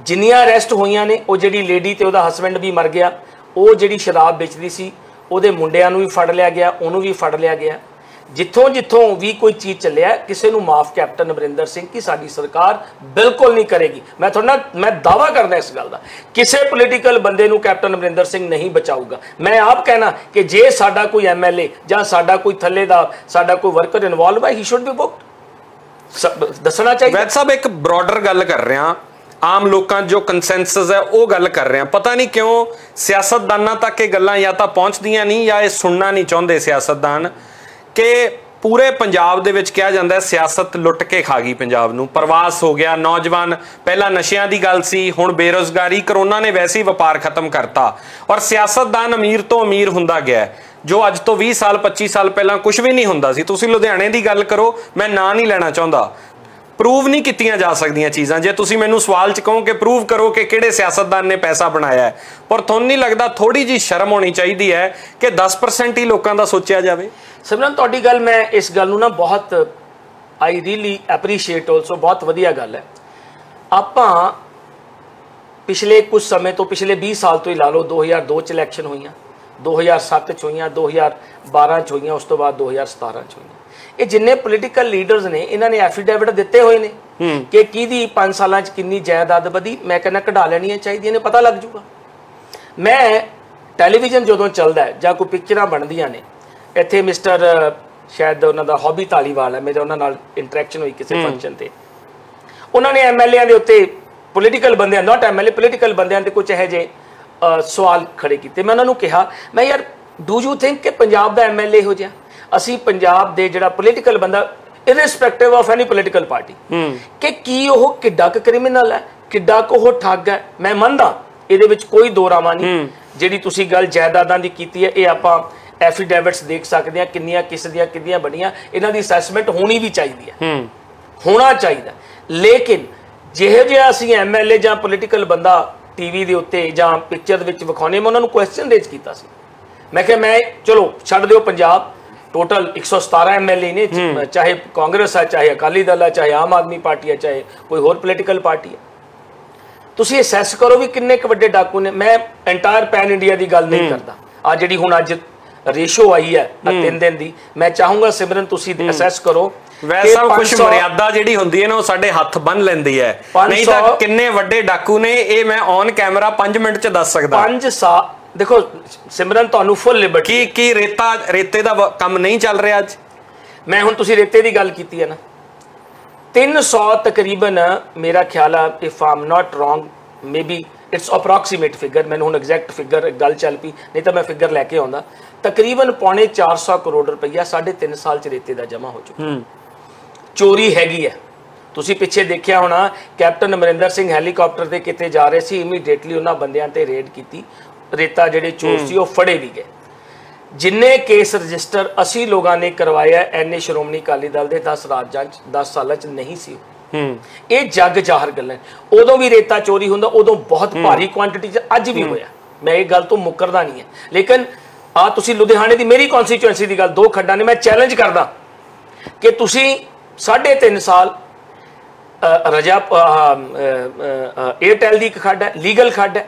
Speaker 2: जिन्नियां अरेस्ट हुई ने, वो जी लेडी तो वह हसबैंड भी मर गया, वो जी शराब बेचती सी, वो मुंडियां नूं भी फड़ लिया गया, उन्होंने भी फड़ लिया गया। ਜਿੱਥੋਂ ਜਿੱਥੋਂ ਵੀ ਕੋਈ ਚੀਜ਼ ਚੱਲਿਆ ਕਿਸੇ ਨੂੰ ਮਾਫ ਕੈਪਟਨ ਅਮਰਿੰਦਰ ਸਿੰਘ ਕੀ ਸਾਡੀ ਸਰਕਾਰ ਬਿਲਕੁਲ ਨਹੀਂ ਕਰੇਗੀ। ਮੈਂ ਦਾਵਾ ਕਰਦਾ ਇਸ ਗੱਲ ਦਾ, ਕਿਸੇ ਪੋਲੀਟੀਕਲ ਬੰਦੇ ਨੂੰ ਕੈਪਟਨ ਅਮਰਿੰਦਰ ਸਿੰਘ ਨਹੀਂ ਬਚਾਊਗਾ। ਮੈਂ ਆਪ ਕਹਿਣਾ ਕਿ ਜੇ ਸਾਡਾ ਕੋਈ ਐਮਐਲਏ ਜਾਂ ਸਾਡਾ ਕੋਈ ਥੱਲੇ ਦਾ ਸਾਡਾ ਕੋਈ ਵਰਕਰ ਇਨਵੋਲਵ ਹੈ, ਹੀ ਸ਼ੁੱਡ ਬੀ ਬੁੱਕਡ, ਦੱਸਣਾ ਚਾਹੀਦਾ।
Speaker 1: ਵੈਦ ਸਾਹਿਬ ਇੱਕ ਬ੍ਰੌਡਰ ਗੱਲ ਕਰ ਰਿਹਾ, ਆਮ ਲੋਕਾਂ ਜੋ ਕੰਸੈਂਸਸ ਹੈ ਉਹ ਗੱਲ ਕਰ ਰਹੇ ਆ। ਪਤਾ ਨਹੀਂ ਕਿਉਂ ਸਿਆਸਤਦਾਨਾਂ ਤੱਕ ਇਹ ਗੱਲਾਂ ਜਾਂ ਤਾਂ ਪਹੁੰਚਦੀਆਂ ਨਹੀਂ ਜਾਂ ਇਹ ਸੁਣਨਾ ਨਹੀਂ ਚਾਹੁੰਦੇ ਸਿਆਸਤਦਾਨ, ਕਿ ਪੂਰੇ ਪੰਜਾਬ ਦੇ ਵਿੱਚ ਕਿਹਾ ਜਾਂਦਾ ਸਿਆਸਤ ਲੁੱਟ ਕੇ ਖਾ ਗਈ ਪੰਜਾਬ ਨੂੰ। ਪ੍ਰਵਾਸ ਹੋ ਗਿਆ, ਨੌਜਵਾਨ, ਪਹਿਲਾਂ ਨਸ਼ਿਆਂ ਦੀ ਗੱਲ ਸੀ, ਹੁਣ ਬੇਰੁਜ਼ਗਾਰੀ, ਕਰੋਨਾ ਨੇ ਵੈਸੇ ਹੀ ਵਪਾਰ ਖਤਮ ਕਰਤਾ ਔਰ ਸਿਆਸਤਦਾਨ ਅਮੀਰ ਤੋਂ ਅਮੀਰ ਹੁੰਦਾ ਗਿਆ, ਜੋ ਅੱਜ ਤੋਂ 20 ਸਾਲ 25 ਸਾਲ ਪਹਿਲਾਂ ਕੁਝ ਵੀ ਨਹੀਂ ਹੁੰਦਾ ਸੀ। ਤੁਸੀਂ ਲੁਧਿਆਣੇ ਦੀ ਗੱਲ ਕਰੋ, ਮੈਂ ਨਾਂ ਨਹੀਂ ਲੈਣਾ ਚਾਹੁੰਦਾ, ਪ੍ਰੂਵ ਨਹੀਂ ਕੀਤੀਆਂ ਜਾ ਸਕਦੀਆਂ ਚੀਜ਼ਾਂ। ਜੇ ਤੁਸੀਂ ਮੈਨੂੰ ਸਵਾਲ 'ਚ ਕਹੋ ਕਿ ਪ੍ਰੂਵ ਕਰੋ ਕਿ ਕਿਹੜੇ ਸਿਆਸਤਦਾਨ ਨੇ ਪੈਸਾ ਬਣਾਇਆ ਹੈ, ਪਰ ਤੁਹਾਨੂੰ ਨਹੀਂ ਲੱਗਦਾ ਥੋੜੀ ਜਿਹੀ ਸ਼ਰਮ ਹੋਣੀ ਚਾਹੀਦੀ ਹੈ ਕਿ 10% ਹੀ ਲੋਕਾਂ ਦਾ ਸੋਚਿਆ ਜਾਵੇ?
Speaker 2: ਸਿਮਰਨ, ਤੁਹਾਡੀ ਗੱਲ, ਮੈਂ ਇਸ ਗੱਲ ਨੂੰ ਨਾ ਬਹੁਤ ਆਈ ਰੀਲੀ ਐਪਰੀਸ਼ੀਏਟ ਆਲਸੋ, ਬਹੁਤ ਵਧੀਆ ਗੱਲ ਹੈ। ਆਪਾਂ ਪਿਛਲੇ ਕੁਝ ਸਮੇਂ ਤੋਂ, ਪਿਛਲੇ 20 ਸਾਲ ਤੋਂ ਹੀ ਲਾ ਲਓ, 2002 ਚ ਇਲੈਕਸ਼ਨ ਹੋਈਆਂ, 2007 ਚ ਹੋਈਆਂ, 2012 ਚ ਹੋਈਆਂ, ਉਸ ਤੋਂ ਬਾਅਦ 2017 ਚ ਹੋਈਆਂ। ਇਹ ਜਿੰਨੇ ਪੋਲੀਟੀਕਲ ਲੀਡਰਸ ਨੇ ਇਹਨਾਂ ਨੇ ਐਫੀਡੇਵਿਟ ਦਿੱਤੇ ਹੋਏ ਨੇ ਕਿ ਕਿਹਦੀ 5 ਸਾਲਾਂ ਚ ਕਿੰਨੀ ਜਾਇਦਾਦ ਵਧੀ। ਮੈਂ ਕਹਿੰਦਾ ਕਢਾ ਲੈਣੀਆਂ ਚਾਹੀਦੀਆਂ ਨੇ, ਪਤਾ ਲੱਗ ਜੂਗਾ। ਮੈਂ ਟੈਲੀਵਿਜ਼ਨ ਜਦੋਂ ਚੱਲਦਾ ਜਾਂ ਕੋਈ ਪਿਕਚਰਾਂ ਬਣਦੀਆਂ ਨੇ, ਇੱਥੇ ਮਿਸਟਰ ਸ਼ਾਇਦ ਉਹਨਾਂ ਦਾ ਹੌਬੀ ਧਾਲੀਵਾਲ ਹੈ, ਮੇਰੇ ਉਹਨਾਂ ਨਾਲ ਇੰਟਰੈਕਸ਼ਨ ਹੋਈ ਕਿਸੇ ਫੰਕਸ਼ਨ ਤੇ, ਉਹਨਾਂ ਨੇ ਐਮਐਲਏਆਂ ਦੇ ਉੱਤੇ, ਪੋਲੀਟੀਕਲ ਬੰਦਿਆਂ, ਨਾਟ ਐਮਐਲਏ, ਪੋਲੀਟੀਕਲ ਬੰਦਿਆਂ ਤੇ ਕੁਝ ਇਹੋ ਜਿਹੇ ਸਵਾਲ ਖੜੇ ਕੀਤੇ। ਮੈਂ ਉਹਨਾਂ ਨੂੰ ਕਿਹਾ, ਮੈਂ ਯਾਰ ਡੂ ਯੂ ਥਿੰਕ ਕਿ ਪੰਜਾਬ ਦਾ ਐਮਐਲਏ ਹੋ ਜਾ, ਅਸੀਂ ਪੰਜਾਬ ਦੇ ਜਿਹੜਾ ਪੋਲੀਟੀਕਲ ਬੰਦਾ irrespective of any political party, ਕਿ ਕੀ ਉਹ ਕਿੱਡਾ ਕੁ ਕ੍ਰਿਮੀਨਲ ਹੈ, ਕਿੱਡਾ ਕੁ ਉਹ ਠੱਗ ਹੈ। ਮੈਂ ਮੰਨਦਾ, ਇਹਦੇ ਵਿੱਚ ਕੋਈ ਦੋ ਰਾਵਾਂ ਨਹੀਂ। ਜਿਹੜੀ ਤੁਸੀਂ ਗੱਲ ਜਾਇਦਾਦਾਂ ਦੀ ਕੀਤੀ ਹੈ, ਇਹ ਆਪਾਂ ਐਫੀਡੇਵਿਟਸ ਦੇਖ ਸਕਦੇ ਹਾਂ, ਕਿੰਨੀਆਂ ਕਿਸ ਦੀਆਂ ਕਿੰਨੀਆਂ ਬਣੀਆਂ, ਇਹਨਾਂ ਦੀ ਅਸੈਸਮੈਂਟ ਹੋਣੀ ਵੀ ਚਾਹੀਦੀ ਹੈ, ਹੋਣਾ ਚਾਹੀਦਾ। ਲੇਕਿਨ ਜਿਹੋ ਜਿਹਾ ਅਸੀਂ ਐਮਐਲਏ ਜਾਂ ਪੋਲੀਟੀਕਲ ਬੰਦਾ ਟੀਵੀ ਦੇ ਉੱਤੇ ਜਾਂ ਪਿਕਚਰ ਦੇ ਵਿੱਚ ਵਿਖਾਉਣੇ, ਮੈਂ ਉਹਨਾਂ ਨੂੰ ਕੁਐਸਚਨ ਰੇਜ਼ ਕੀਤਾ ਸੀ। ਮੈਂ ਕਿਹਾ, ਮੈਂ ਚਲੋ ਛੱਡ ਦਿਓ, ਪੰਜਾਬ ਟੋਟਲ 117 ਐਮਐਲਏ ਨੇ, ਚਾਹੇ ਕਾਂਗਰਸ ਹੈ, ਚਾਹੇ ਅਕਾਲੀ ਦਲ ਹੈ, ਚਾਹੇ ਆਮ ਆਦਮੀ ਪਾਰਟੀ ਹੈ, ਚਾਹੇ ਕੋਈ ਹੋਰ ਪੋਲੀਟੀਕਲ ਪਾਰਟੀ ਹੈ, ਤੁਸੀਂ ਅਸੈਸ ਕਰੋ ਵੀ ਕਿੰਨੇ ਕੁ ਵੱਡੇ ਡਾਕੂ ਨੇ। ਮੈਂ ਐਂਟਾਇਰ ਪੈਨ ਇੰਡੀਆ ਦੀ ਗੱਲ ਨਹੀਂ ਕਰਦਾ। ਆ ਜਿਹੜੀ ਹੁਣ ਅੱਜ ਰੇਸ਼ੋ ਆਈ ਹੈ 3 ਦਿਨ ਦੀ, ਮੈਂ ਚਾਹੂੰਗਾ ਸਿਮਰਨ ਤੁਸੀਂ ਅਸੈਸ ਕਰੋ।
Speaker 1: ਵੈਸਾ ਕੁਝ ਮਰਿਆਦਾ ਜਿਹੜੀ ਹੁੰਦੀ ਹੈ ਨਾ, ਉਹ ਸਾਡੇ ਹੱਥ ਬੰਨ ਲੈਂਦੀ ਹੈ, ਨਹੀਂ ਤਾਂ ਕਿੰਨੇ ਵੱਡੇ ਡਾਕੂ ਨੇ ਇਹ ਮੈਂ ਔਨ ਕੈਮਰਾ 5 ਮਿੰਟ 'ਚ ਦੱਸ ਸਕਦਾ।
Speaker 2: 5 ਸਾਲ ਦੇਖੋ ਸਿਮਰਨ, ਤੁਹਾਨੂੰ ਫੁੱਲ ਲਿਬਰਟੀ।
Speaker 1: ਕੀ ਰੇਤੇ ਦਾ ਕੰਮ ਨਹੀਂ ਚੱਲ ਰਿਹਾ ਅੱਜ?
Speaker 2: ਮੈਂ ਹੁਣ, ਤੁਸੀਂ ਰੇਤੇ ਦੀ ਗੱਲ ਕੀਤੀ ਹੈ ਨਾ, 300 ਤਕਰੀਬਨ, ਮੇਰਾ ਖਿਆਲ ਆ, if I'm not wrong, maybe it's approximate figure, ਮੈਨੂੰ ਹੁਣ ਐਗਜ਼ੈਕਟ ਫਿਗਰ ਗੱਲ ਚੱਲ ਪਈ, ਨਹੀਂ ਤਾਂ ਮੈਂ ਫਿਗਰ ਲੈ ਕੇ ਆਉਂਦਾ, ਤਕਰੀਬਨ 450 ਕਰੋੜ ਰੁਪਈਆ 3.5 ਸਾਲ ਚ ਰੇਤੇ ਦਾ ਜਮਾ ਹੋ ਚੁੱਕਾ। ਚੋਰੀ ਹੈਗੀ ਹੈ, ਤੁਸੀਂ ਪਿੱਛੇ ਦੇਖਿਆ ਹੋਣਾ, ਕੈਪਟਨ ਅਮਰਿੰਦਰ ਸਿੰਘ ਹੈਲੀਕਾਪਟਰ ਤੇ ਕਿਤੇ ਜਾ ਰਹੇ ਸੀ, ਇਮੀਡੀਏਟਲੀ ਉਹਨਾਂ ਬੰਦਿਆਂ ਤੇ ਰੇਡ ਕੀਤੀ, ਰੇਤਾ ਜਿਹੜੇ ਚੋਰ ਸੀ ਉਹ ਫੜੇ ਵੀ ਗਏ। ਜਿੰਨੇ ਕੇਸ ਰਜਿਸਟਰ ਅਸੀਂ ਲੋਕਾਂ ਨੇ ਕਰਵਾਇਆ, ਐਨੇ ਸ਼੍ਰੋਮਣੀ ਅਕਾਲੀ ਦਲ ਦੇ 10 ਰਾਜਾਂ 'ਚ 10 ਸਾਲਾਂ 'ਚ ਨਹੀਂ ਸੀ। ਇਹ ਜੱਗ ਜ਼ਾਹਰ ਗੱਲਾਂ। ਉਦੋਂ ਵੀ ਰੇਤਾ ਚੋਰੀ ਹੁੰਦਾ, ਉਦੋਂ ਬਹੁਤ ਭਾਰੀ ਕੁਆਂਟੀਟੀ 'ਚ, ਅੱਜ ਵੀ ਹੋਇਆ, ਮੈਂ ਇਹ ਗੱਲ ਤੋਂ ਮੁੱਕਰਦਾ ਨਹੀਂ ਹੈ। ਲੇਕਿਨ ਆ ਤੁਸੀਂ ਲੁਧਿਆਣੇ ਦੀ, ਮੇਰੀ ਕੌਂਸਟੀਚੁਐਂਸੀ ਦੀ ਗੱਲ, 2 ਖੱਡਾਂ ਨੇ, ਮੈਂ ਚੈਲੰਜ ਕਰਦਾ ਕਿ ਤੁਸੀਂ 3.5 ਸਾਲ ਰਜਾ ਏਅਰਟੈਲ ਦੀ ਇੱਕ ਖੱਡ ਹੈ, ਲੀਗਲ ਖੱਡ ਹੈ,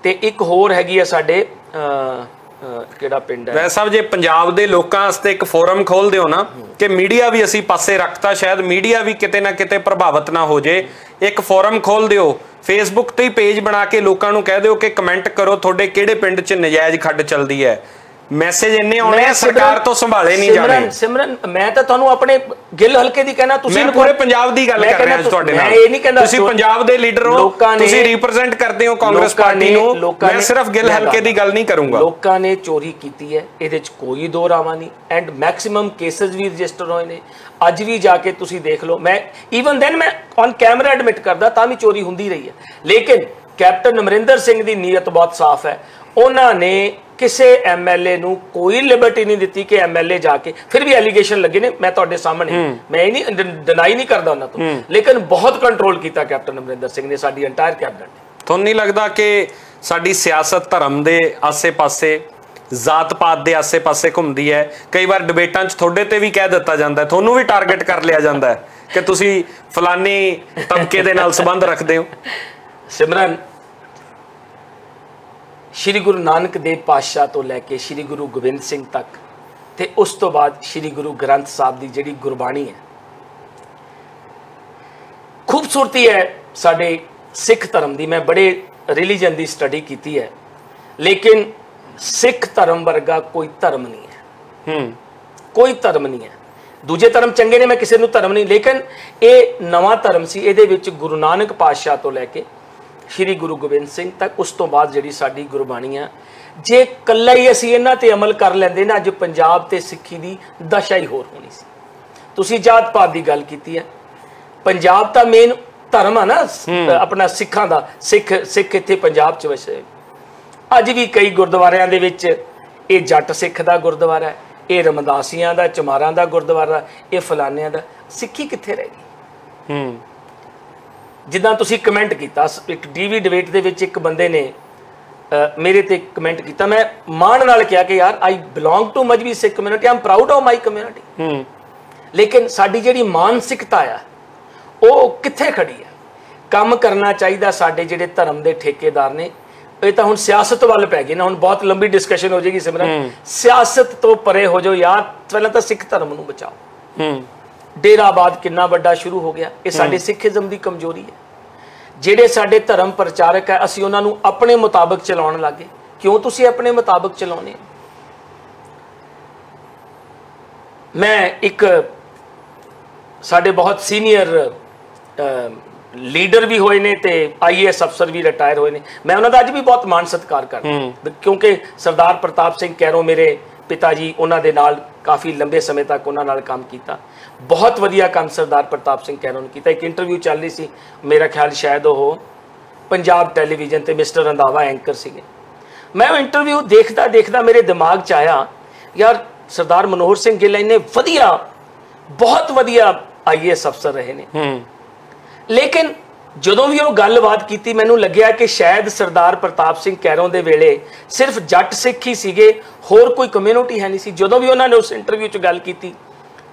Speaker 2: ਤੇ ਇੱਕ ਹੋਰ ਹੈਗੀ ਆ ਸਾਡੇ ਕਿਹੜਾ ਪਿੰਡ ਹੈ
Speaker 1: ਵੈਸੇ ਜੇ ਪੰਜਾਬ ਦੇ ਲੋਕਾਂ ਵਾਸਤੇ ਇੱਕ ਫੋਰਮ ਖੋਲ ਦਿਓ ਨਾ, ਕਿ ਮੀਡੀਆ ਵੀ ਅਸੀਂ ਪਾਸੇ ਰੱਖਤਾ, ਸ਼ਾਇਦ ਮੀਡੀਆ ਵੀ ਕਿਤੇ ਨਾ ਕਿਤੇ ਪ੍ਰਭਾਵਿਤ ਨਾ ਹੋ ਜੇ, ਇੱਕ ਫੋਰਮ ਖੋਲ ਦਿਓ, ਫੇਸਬੁੱਕ ਤੇ ਹੀ ਪੇਜ ਬਣਾ ਕੇ ਲੋਕਾਂ ਨੂੰ ਕਹਿ ਦਿਓ ਕਿ ਕਮੈਂਟ ਕਰੋ ਤੁਹਾਡੇ ਕਿਹੜੇ ਪਿੰਡ 'ਚ ਨਜਾਇਜ਼ ਖੱਡ ਚੱਲਦੀ ਹੈ। ਮੈਸੇਜ ਇੰਨੇ ਆਉਣੇ ਆ, ਸਰਕਾਰ ਤੋਂ ਸੰਭਾਲੇ ਨਹੀਂ ਜਾਣੇ।
Speaker 2: ਸਿਮਰਨ, ਮੈਂ ਤਾਂ ਤੁਹਾਨੂੰ ਆਪਣੇ ਗਿੱਲ ਹਲਕੇ ਦੀ ਕਹਿਣਾ, ਤੁਸੀਂ
Speaker 1: ਪੂਰੇ ਪੰਜਾਬ ਦੀ ਗੱਲ ਕਰ ਰਿਹਾ ਤੁਹਾਡੇ ਨਾਲ,
Speaker 2: ਇਹ ਨਹੀਂ ਕਹਿੰਦਾ
Speaker 1: ਤੁਸੀਂ ਪੰਜਾਬ ਦੇ ਲੀਡਰ ਹੋ, ਤੁਸੀਂ ਰਿਪਰੈਜ਼ੈਂਟ ਕਰਦੇ ਹੋ ਕਾਂਗਰਸ ਪਾਰਟੀ ਨੂੰ, ਮੈਂ ਸਿਰਫ ਗਿੱਲ ਹਲਕੇ ਦੀ ਗੱਲ ਨਹੀਂ ਕਰੂੰਗਾ।
Speaker 2: ਲੋਕਾਂ ਨੇ ਚੋਰੀ ਕੀਤੀ ਹੈ, ਇਹਦੇ 'ਚ ਕੋਈ ਦੋ ਰਾਵਾਂ ਨਹੀਂ, ਐਂਡ ਮੈਕਸਿਮਮ ਕੇਸਸ ਵੀ ਰਜਿਸਟਰ ਹੋਏ ਨੇ। ਅੱਜ ਵੀ ਜਾ ਕੇ ਤੁਸੀਂ ਦੇਖ ਲਓ, ਮੈਂ ਈਵਨ ਦੈਨ ਮੈਂ ਔਨ ਕੈਮਰਾ ਐਡਮਿਟ ਕਰਦਾ, ਤਾਂ ਵੀ ਚੋਰੀ ਹੁੰਦੀ ਰਹੀ ਹੈ। ਲੇਕਿਨ ਕੈਪਟਨ ਅਮਰਿੰਦਰ ਸਿੰਘ ਦੀ ਨੀਅਤ ਬਹੁਤ ਸਾਫ਼ ਹੈ, ਉਹਨਾਂ ਨੇ ਕਿਸੇ ਐਮਐਲਏ ਨੂੰ ਕੋਈ ਲਿਬਰਟੀ ਨਹੀਂ ਦਿੱਤੀ ਕਿ ਐਮਐਲਏ ਜਾ ਕੇ, ਫਿਰ ਵੀ ਐਲੀਗੇਸ਼ਨ ਲੱਗੇ ਨੇ, ਮੈਂ ਤੁਹਾਡੇ ਸਾਹਮਣੇ, ਮੈਂ ਇਹ ਨਹੀਂ ਡਿਨਾਈ ਨਹੀਂ ਕਰਦਾ ਉਹਨਾਂ ਤੋਂ, ਲੇਕਿਨ ਬਹੁਤ ਕੰਟਰੋਲ ਕੀਤਾ ਕੈਪਟਨ ਅਮਰਿੰਦਰ ਸਿੰਘ ਨੇ, ਸਾਡੀ ਐਂਟਾਇਰ ਕੈਬਨਿਟ ਨੇ।
Speaker 1: ਤੁਹਾਨੂੰ ਨਹੀਂ ਲੱਗਦਾ ਕਿ ਸਾਡੀ ਸਿਆਸਤ ਧਰਮ ਦੇ ਆਸੇ-ਪਾਸੇ, ਜ਼ਾਤ ਪਾਤ ਦੇ ਆਸੇ-ਪਾਸੇ ਘੁੰਮਦੀ ਹੈ? ਕਈ ਵਾਰ ਡਿਬੇਟਾਂ 'ਚ ਤੁਹਾਡੇ ਤੇ ਵੀ ਕਹਿ ਦਿੱਤਾ ਜਾਂਦਾ, ਤੁਹਾਨੂੰ ਵੀ ਟਾਰਗੇਟ ਕਰ ਲਿਆ ਜਾਂਦਾ ਕਿ ਤੁਸੀਂ ਫਲਾਨੀ ਤਬਕੇ ਦੇ ਨਾਲ ਸੰਬੰਧ ਰੱਖਦੇ ਹੋ।
Speaker 2: ਸਿਮਰਨ, ਸ਼੍ਰੀ ਗੁਰੂ ਨਾਨਕ ਦੇਵ ਪਾਤਸ਼ਾਹ ਤੋਂ ਲੈ ਕੇ ਸ਼੍ਰੀ ਗੁਰੂ ਗੋਬਿੰਦ ਸਿੰਘ ਤੱਕ ਤੇ ਉਸ ਤੋਂ ਬਾਅਦ ਸ਼੍ਰੀ ਗੁਰੂ ਗ੍ਰੰਥ ਸਾਹਿਬ ਦੀ ਜਿਹੜੀ ਗੁਰਬਾਣੀ ਹੈ, ਖੂਬਸੂਰਤੀ ਹੈ ਸਾਡੇ ਸਿੱਖ ਧਰਮ ਦੀ। ਮੈਂ ਬੜੇ ਰਿਲੀਜਨ ਦੀ ਸਟੱਡੀ ਕੀਤੀ ਹੈ, ਲੇਕਿਨ ਸਿੱਖ ਧਰਮ ਵਰਗਾ ਕੋਈ ਧਰਮ ਨਹੀਂ ਹੈ। ਕੋਈ ਧਰਮ ਨਹੀਂ ਹੈ। ਦੂਜੇ ਧਰਮ ਚੰਗੇ ਨੇ, ਮੈਂ ਕਿਸੇ ਨੂੰ ਧਰਮ ਨਹੀਂ, ਲੇਕਿਨ ਇਹ ਨਵਾਂ ਧਰਮ ਸੀ। ਇਹਦੇ ਵਿੱਚ ਗੁਰੂ ਨਾਨਕ ਪਾਤਸ਼ਾਹ ਤੋਂ ਲੈ ਕੇ ਸ਼੍ਰੀ ਗੁਰੂ ਗੋਬਿੰਦ ਸਿੰਘ ਤੱਕ, ਉਸ ਤੋਂ ਬਾਅਦ ਜਿਹੜੀ ਸਾਡੀ ਗੁਰਬਾਣੀ ਆ, ਜੇ ਇਕੱਲਾ ਹੀ ਅਸੀਂ ਇਹਨਾਂ ਤੇ ਅਮਲ ਕਰ ਲੈਂਦੇ ਨਾ, ਅੱਜ ਪੰਜਾਬ ਤੇ ਸਿੱਖੀ ਦੀ ਦਸ਼ਾ ਹੀ ਹੋਰ ਹੋਣੀ ਸੀ। ਤੁਸੀਂ ਜਾਤ ਪਾਤ ਦੀ ਗੱਲ ਕੀਤੀ ਹੈ, ਪੰਜਾਬ ਤਾਂ ਮੇਨ ਧਰਮ ਆ ਨਾ ਆਪਣਾ ਸਿੱਖਾਂ ਦਾ। ਸਿੱਖ ਇੱਥੇ ਪੰਜਾਬ 'ਚ ਵਸੇ। ਅੱਜ ਵੀ ਕਈ ਗੁਰਦੁਆਰਿਆਂ ਦੇ ਵਿੱਚ ਇਹ ਜੱਟ ਸਿੱਖ ਦਾ ਗੁਰਦੁਆਰਾ ਹੈ, ਇਹ ਰਮਦਾਸੀਆਂ ਦਾ, ਚਮਾਰਾਂ ਦਾ ਗੁਰਦੁਆਰਾ, ਇਹ ਫਲਾਨਿਆਂ ਦਾ। ਸਿੱਖੀ ਕਿੱਥੇ ਰਹਿ ਗਈ? ਜਿੱਦਾਂ ਤੁਸੀਂ ਕਮੈਂਟ ਕੀਤਾ ਇੱਕ ਟੀਵੀ ਡਿਬੇਟ ਦੇ ਵਿੱਚ, ਇੱਕ ਬੰਦੇ ਨੇ ਮੇਰੇ ਤੇ ਕਮੈਂਟ ਕੀਤਾ, ਮੈਂ ਮਾਣ ਨਾਲ ਕਿਹਾ ਕਿ ਯਾਰ I belong to Mazhabi Sikh community, I am proud of my community. ਲੇਕਿਨ ਸਾਡੀ ਜਿਹੜੀ ਮਾਨਸਿਕਤਾ ਆ ਉਹ ਕਿੱਥੇ ਖੜੀ ਹੈ? ਕੰਮ ਕਰਨਾ ਚਾਹੀਦਾ। ਸਾਡੇ ਜਿਹੜੇ ਧਰਮ ਦੇ ਠੇਕੇਦਾਰ ਨੇ, ਇਹ ਤਾਂ ਹੁਣ ਸਿਆਸਤ ਵੱਲ ਪੈ ਗਏ ਨਾ। ਹੁਣ ਬਹੁਤ ਲੰਬੀ ਡਿਸਕਸ਼ਨ ਹੋ ਜਾਏਗੀ ਸਿਮਰਨ, ਸਿਆਸਤ ਤੋਂ ਪਰੇ ਹੋ ਜਾਓ ਯਾਰ, ਪਹਿਲਾਂ ਤਾਂ ਸਿੱਖ ਧਰਮ ਨੂੰ ਬਚਾਓ। ਡੇਰਾਬਾਦ ਕਿੰਨਾ ਵੱਡਾ ਸ਼ੁਰੂ ਹੋ ਗਿਆ, ਇਹ ਸਾਡੇ ਸਿੱਖੀਜ਼ਮ ਦੀ ਕਮਜ਼ੋਰੀ ਹੈ। ਜਿਹੜੇ ਸਾਡੇ ਧਰਮ ਪ੍ਰਚਾਰਕ ਹੈ, ਅਸੀਂ ਉਹਨਾਂ ਨੂੰ ਆਪਣੇ ਮੁਤਾਬਕ ਚਲਾਉਣ ਲੱਗੇ। ਕਿਉਂ ਤੁਸੀਂ ਆਪਣੇ ਮੁਤਾਬਕ ਚਲਾਉਣੇ? ਮੈਂ ਇੱਕ ਸਾਡੇ ਬਹੁਤ ਸੀਨੀਅਰ ਲੀਡਰ ਵੀ ਹੋਏ ਨੇ ਤੇ IAS ਅਫਸਰ ਵੀ ਰਿਟਾਇਰ ਹੋਏ ਨੇ, ਮੈਂ ਉਹਨਾਂ ਦਾ ਅੱਜ ਵੀ ਬਹੁਤ ਮਾਣ ਸਤਿਕਾਰ ਕਰਦਾ, ਕਿਉਂਕਿ ਸਰਦਾਰ ਪ੍ਰਤਾਪ ਸਿੰਘ ਕੈਰੋਂ ਮੇਰੇ ਪਿਤਾ ਜੀ, ਉਹਨਾਂ ਦੇ ਨਾਲ ਕਾਫੀ ਲੰਬੇ ਸਮੇਂ ਤੱਕ ਉਹਨਾਂ ਨਾਲ ਕੰਮ ਕੀਤਾ। ਬਹੁਤ ਵਧੀਆ ਕੰਮ ਸਰਦਾਰ ਪ੍ਰਤਾਪ ਸਿੰਘ ਕੈਰੋਂ ਨੇ ਕੀਤਾ। ਇੱਕ ਇੰਟਰਵਿਊ ਚੱਲ ਰਹੀ ਸੀ, ਮੇਰਾ ਖਿਆਲ ਸ਼ਾਇਦ ਉਹ ਪੰਜਾਬ ਟੈਲੀਵਿਜ਼ਨ ਤੇ ਮਿਸਟਰ ਰੰਧਾਵਾ ਐਂਕਰ ਸੀਗੇ। ਮੈਂ ਉਹ ਇੰਟਰਵਿਊ ਦੇਖਦਾ ਮੇਰੇ ਦਿਮਾਗ 'ਚ ਆਇਆ, ਯਾਰ ਸਰਦਾਰ ਮਨੋਹਰ ਸਿੰਘ ਗਿੱਲ ਇੰਨੇ ਵਧੀਆ, ਬਹੁਤ ਵਧੀਆ IAS ਅਫਸਰ ਰਹੇ ਨੇ, ਲੇਕਿਨ ਜਦੋਂ ਵੀ ਉਹ ਗੱਲਬਾਤ ਕੀਤੀ ਮੈਨੂੰ ਲੱਗਿਆ ਕਿ ਸ਼ਾਇਦ ਸਰਦਾਰ ਪ੍ਰਤਾਪ ਸਿੰਘ ਕੈਰੋਂ ਦੇ ਵੇਲੇ ਸਿਰਫ ਜੱਟ ਸਿੱਖ ਹੀ ਸੀਗੇ, ਹੋਰ ਕੋਈ ਕਮਿਊਨਿਟੀ ਹੈ ਨਹੀਂ ਸੀ। ਜਦੋਂ ਵੀ ਉਹਨਾਂ ਨੇ ਉਸ ਇੰਟਰਵਿਊ 'ਚ ਗੱਲ ਕੀਤੀ,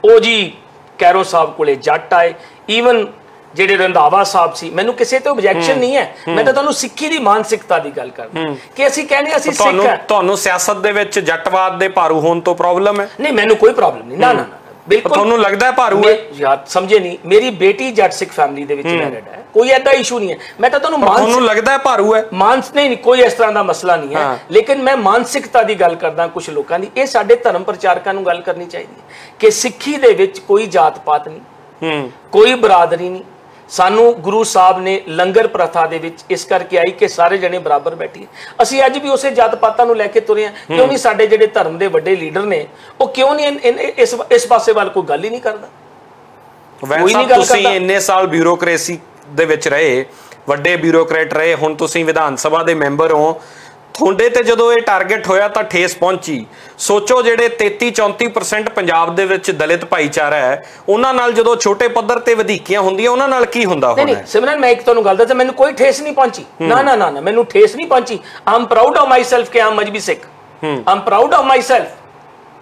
Speaker 2: ਉਹ ਜੀ ਕੈਰੋਂ ਸਾਹਿਬ ਕੋਲੇ ਜੱਟ ਆਏ, ਈਵਨ ਜਿਹੜੇ ਰੰਧਾਵਾ ਸਾਹਿਬ ਸੀ। ਮੈਨੂੰ ਕਿਸੇ ਤੇ ਆਬਜੈਕਸ਼ਨ ਨਹੀਂ ਹੈ, ਮੈਂ ਤਾਂ ਤੁਹਾਨੂੰ ਸਿੱਖੀ ਦੀ ਮਾਨਸਿਕਤਾ ਦੀ ਗੱਲ ਕਰਦਾ ਕਿ ਅਸੀਂ ਕਹਿੰਦੇ ਅਸੀਂ ਸਿੱਖ ਹਾਂ।
Speaker 1: ਤੁਹਾਨੂੰ ਸਿਆਸਤ ਦੇ ਵਿੱਚ ਜੱਟਵਾਦ ਦੇ ਭਾਰੂ ਹੋਣ ਤੋਂ ਪ੍ਰੋਬਲਮ ਹੈ?
Speaker 2: ਨਹੀਂ, ਮੈਨੂੰ ਕੋਈ ਪ੍ਰੋਬਲਮ ਨਹੀਂ, ਨਾ ਨਾ ਬਿਲਕੁਲ।
Speaker 1: ਤੁਹਾਨੂੰ ਲੱਗਦਾ ਭਾਰੂ ਹੈ?
Speaker 2: ਯਾਰ ਸਮਝੇ ਨਹੀਂ, ਮੇਰੀ ਬੇਟੀ ਜੱਟ ਸਿੱਖ ਫੈਮਿਲੀ ਦੇ ਵਿੱਚ ਮੈਰਿਡ ਹੈ, ਕੋਈ ਐਡਾ ਇਸ਼ੂ ਨਹੀਂ ਹੈ। ਮੈਂ ਤਾਂ ਤੁਹਾਨੂੰ
Speaker 1: ਲੱਗਦਾ ਹੈ ਭਾਰੂ ਹੈ?
Speaker 2: ਨਹੀਂ, ਕੋਈ ਇਸ ਤਰ੍ਹਾਂ ਦਾ ਮਸਲਾ ਨਹੀਂ ਹੈ, ਲੇਕਿਨ ਮੈਂ ਮਾਨਸਿਕਤਾ ਦੀ ਗੱਲ ਕਰਦਾ ਕੁਝ ਲੋਕਾਂ ਦੀ। ਇਹ ਸਾਡੇ ਧਰਮ ਪ੍ਰਚਾਰਕਾਂ ਨੂੰ ਗੱਲ ਕਰਨੀ ਚਾਹੀਦੀ ਹੈ ਕਿ ਸਿੱਖੀ ਦੇ ਵਿੱਚ ਕੋਈ ਜਾਤ ਪਾਤ ਨਹੀਂ, ਕੋਈ ਬਰਾਦਰੀ ਨਹੀਂ। ਸਾਨੂੰ ਗੁਰੂ ਸਾਹਿਬ ਨੇ ਲੰਗਰ ਪ੍ਰਥਾ ਦੇ ਵਿੱਚ ਇਸ ਕਰਕੇ ਆਈ ਕਿ ਸਾਰੇ ਜਣੇ ਬਰਾਬਰ ਬੈਠੀਏ। ਅਸੀਂ ਅੱਜ ਵੀ ਉਸੇ ਜਾਤ ਪਾਤਾਂ ਨੂੰ ਲੈ ਕੇ ਤੁਰੇ ਹਾਂ। ਕਿਉਂ ਨਹੀਂ ਸਾਡੇ ਜਿਹੜੇ ਧਰਮ ਦੇ ਵੱਡੇ ਲੀਡਰ ਨੇ, ਉਹ ਕਿਉਂ ਨਹੀਂ ਇਸ ਪਾਸੇ ਵੱਲ ਕੋਈ ਗੱਲ ਹੀ ਨਹੀਂ ਕਰਦਾ?
Speaker 1: ਤੁਸੀਂ ਇੰਨੇ ਸਾਲ ਬਿਊਰੋਕ੍ਰੇਸੀ ਦੇ ਵਿੱਚ ਰਹੇ, ਵੱਡੇ ਬਿਊਰੋਕਰੇਟ ਰਹੇ, ਹੁਣ ਤੁਸੀਂ ਵਿਧਾਨ ਸਭਾ ਦੇ ਮੈਂਬਰ ਹੋ। ਤੁਹਾਡੇ ਤੇ ਜਦੋਂ ਇਹ ਟਾਰਗੇਟ ਹੋਇਆ ਤਾਂ ਠੇਸ ਪਹੁੰਚੀ। ਸੋਚੋ ਜਿਹੜੇ 33-34% ਪੰਜਾਬ ਦੇ ਵਿੱਚ ਦਲਿਤ ਭਾਈਚਾਰਾ ਹੈ, ਉਹਨਾਂ ਨਾਲ ਜਦੋਂ ਛੋਟੇ ਪੱਧਰ ਤੇ ਵਧੀਕੀਆਂ ਹੁੰਦੀਆਂ, ਉਹਨਾਂ ਨਾਲ ਕੀ ਹੁੰਦਾ ਹੋਣਾ?
Speaker 2: ਨਹੀਂ ਸਿਮਰਨ, ਮੈਂ ਇੱਕ ਤੁਹਾਨੂੰ ਗੱਲ ਦੱਸਾਂ, ਮੈਨੂੰ ਕੋਈ ਠੇਸ ਨਹੀਂ ਪਹੁੰਚੀ। ਨਾ ਨਾ ਨਾ, ਮੈਨੂੰ ਠੇਸ ਨਹੀਂ ਪਹੁੰਚੀ। I am proud of myself ਕਿ I am Mazhabi Sikh. I am proud of myself.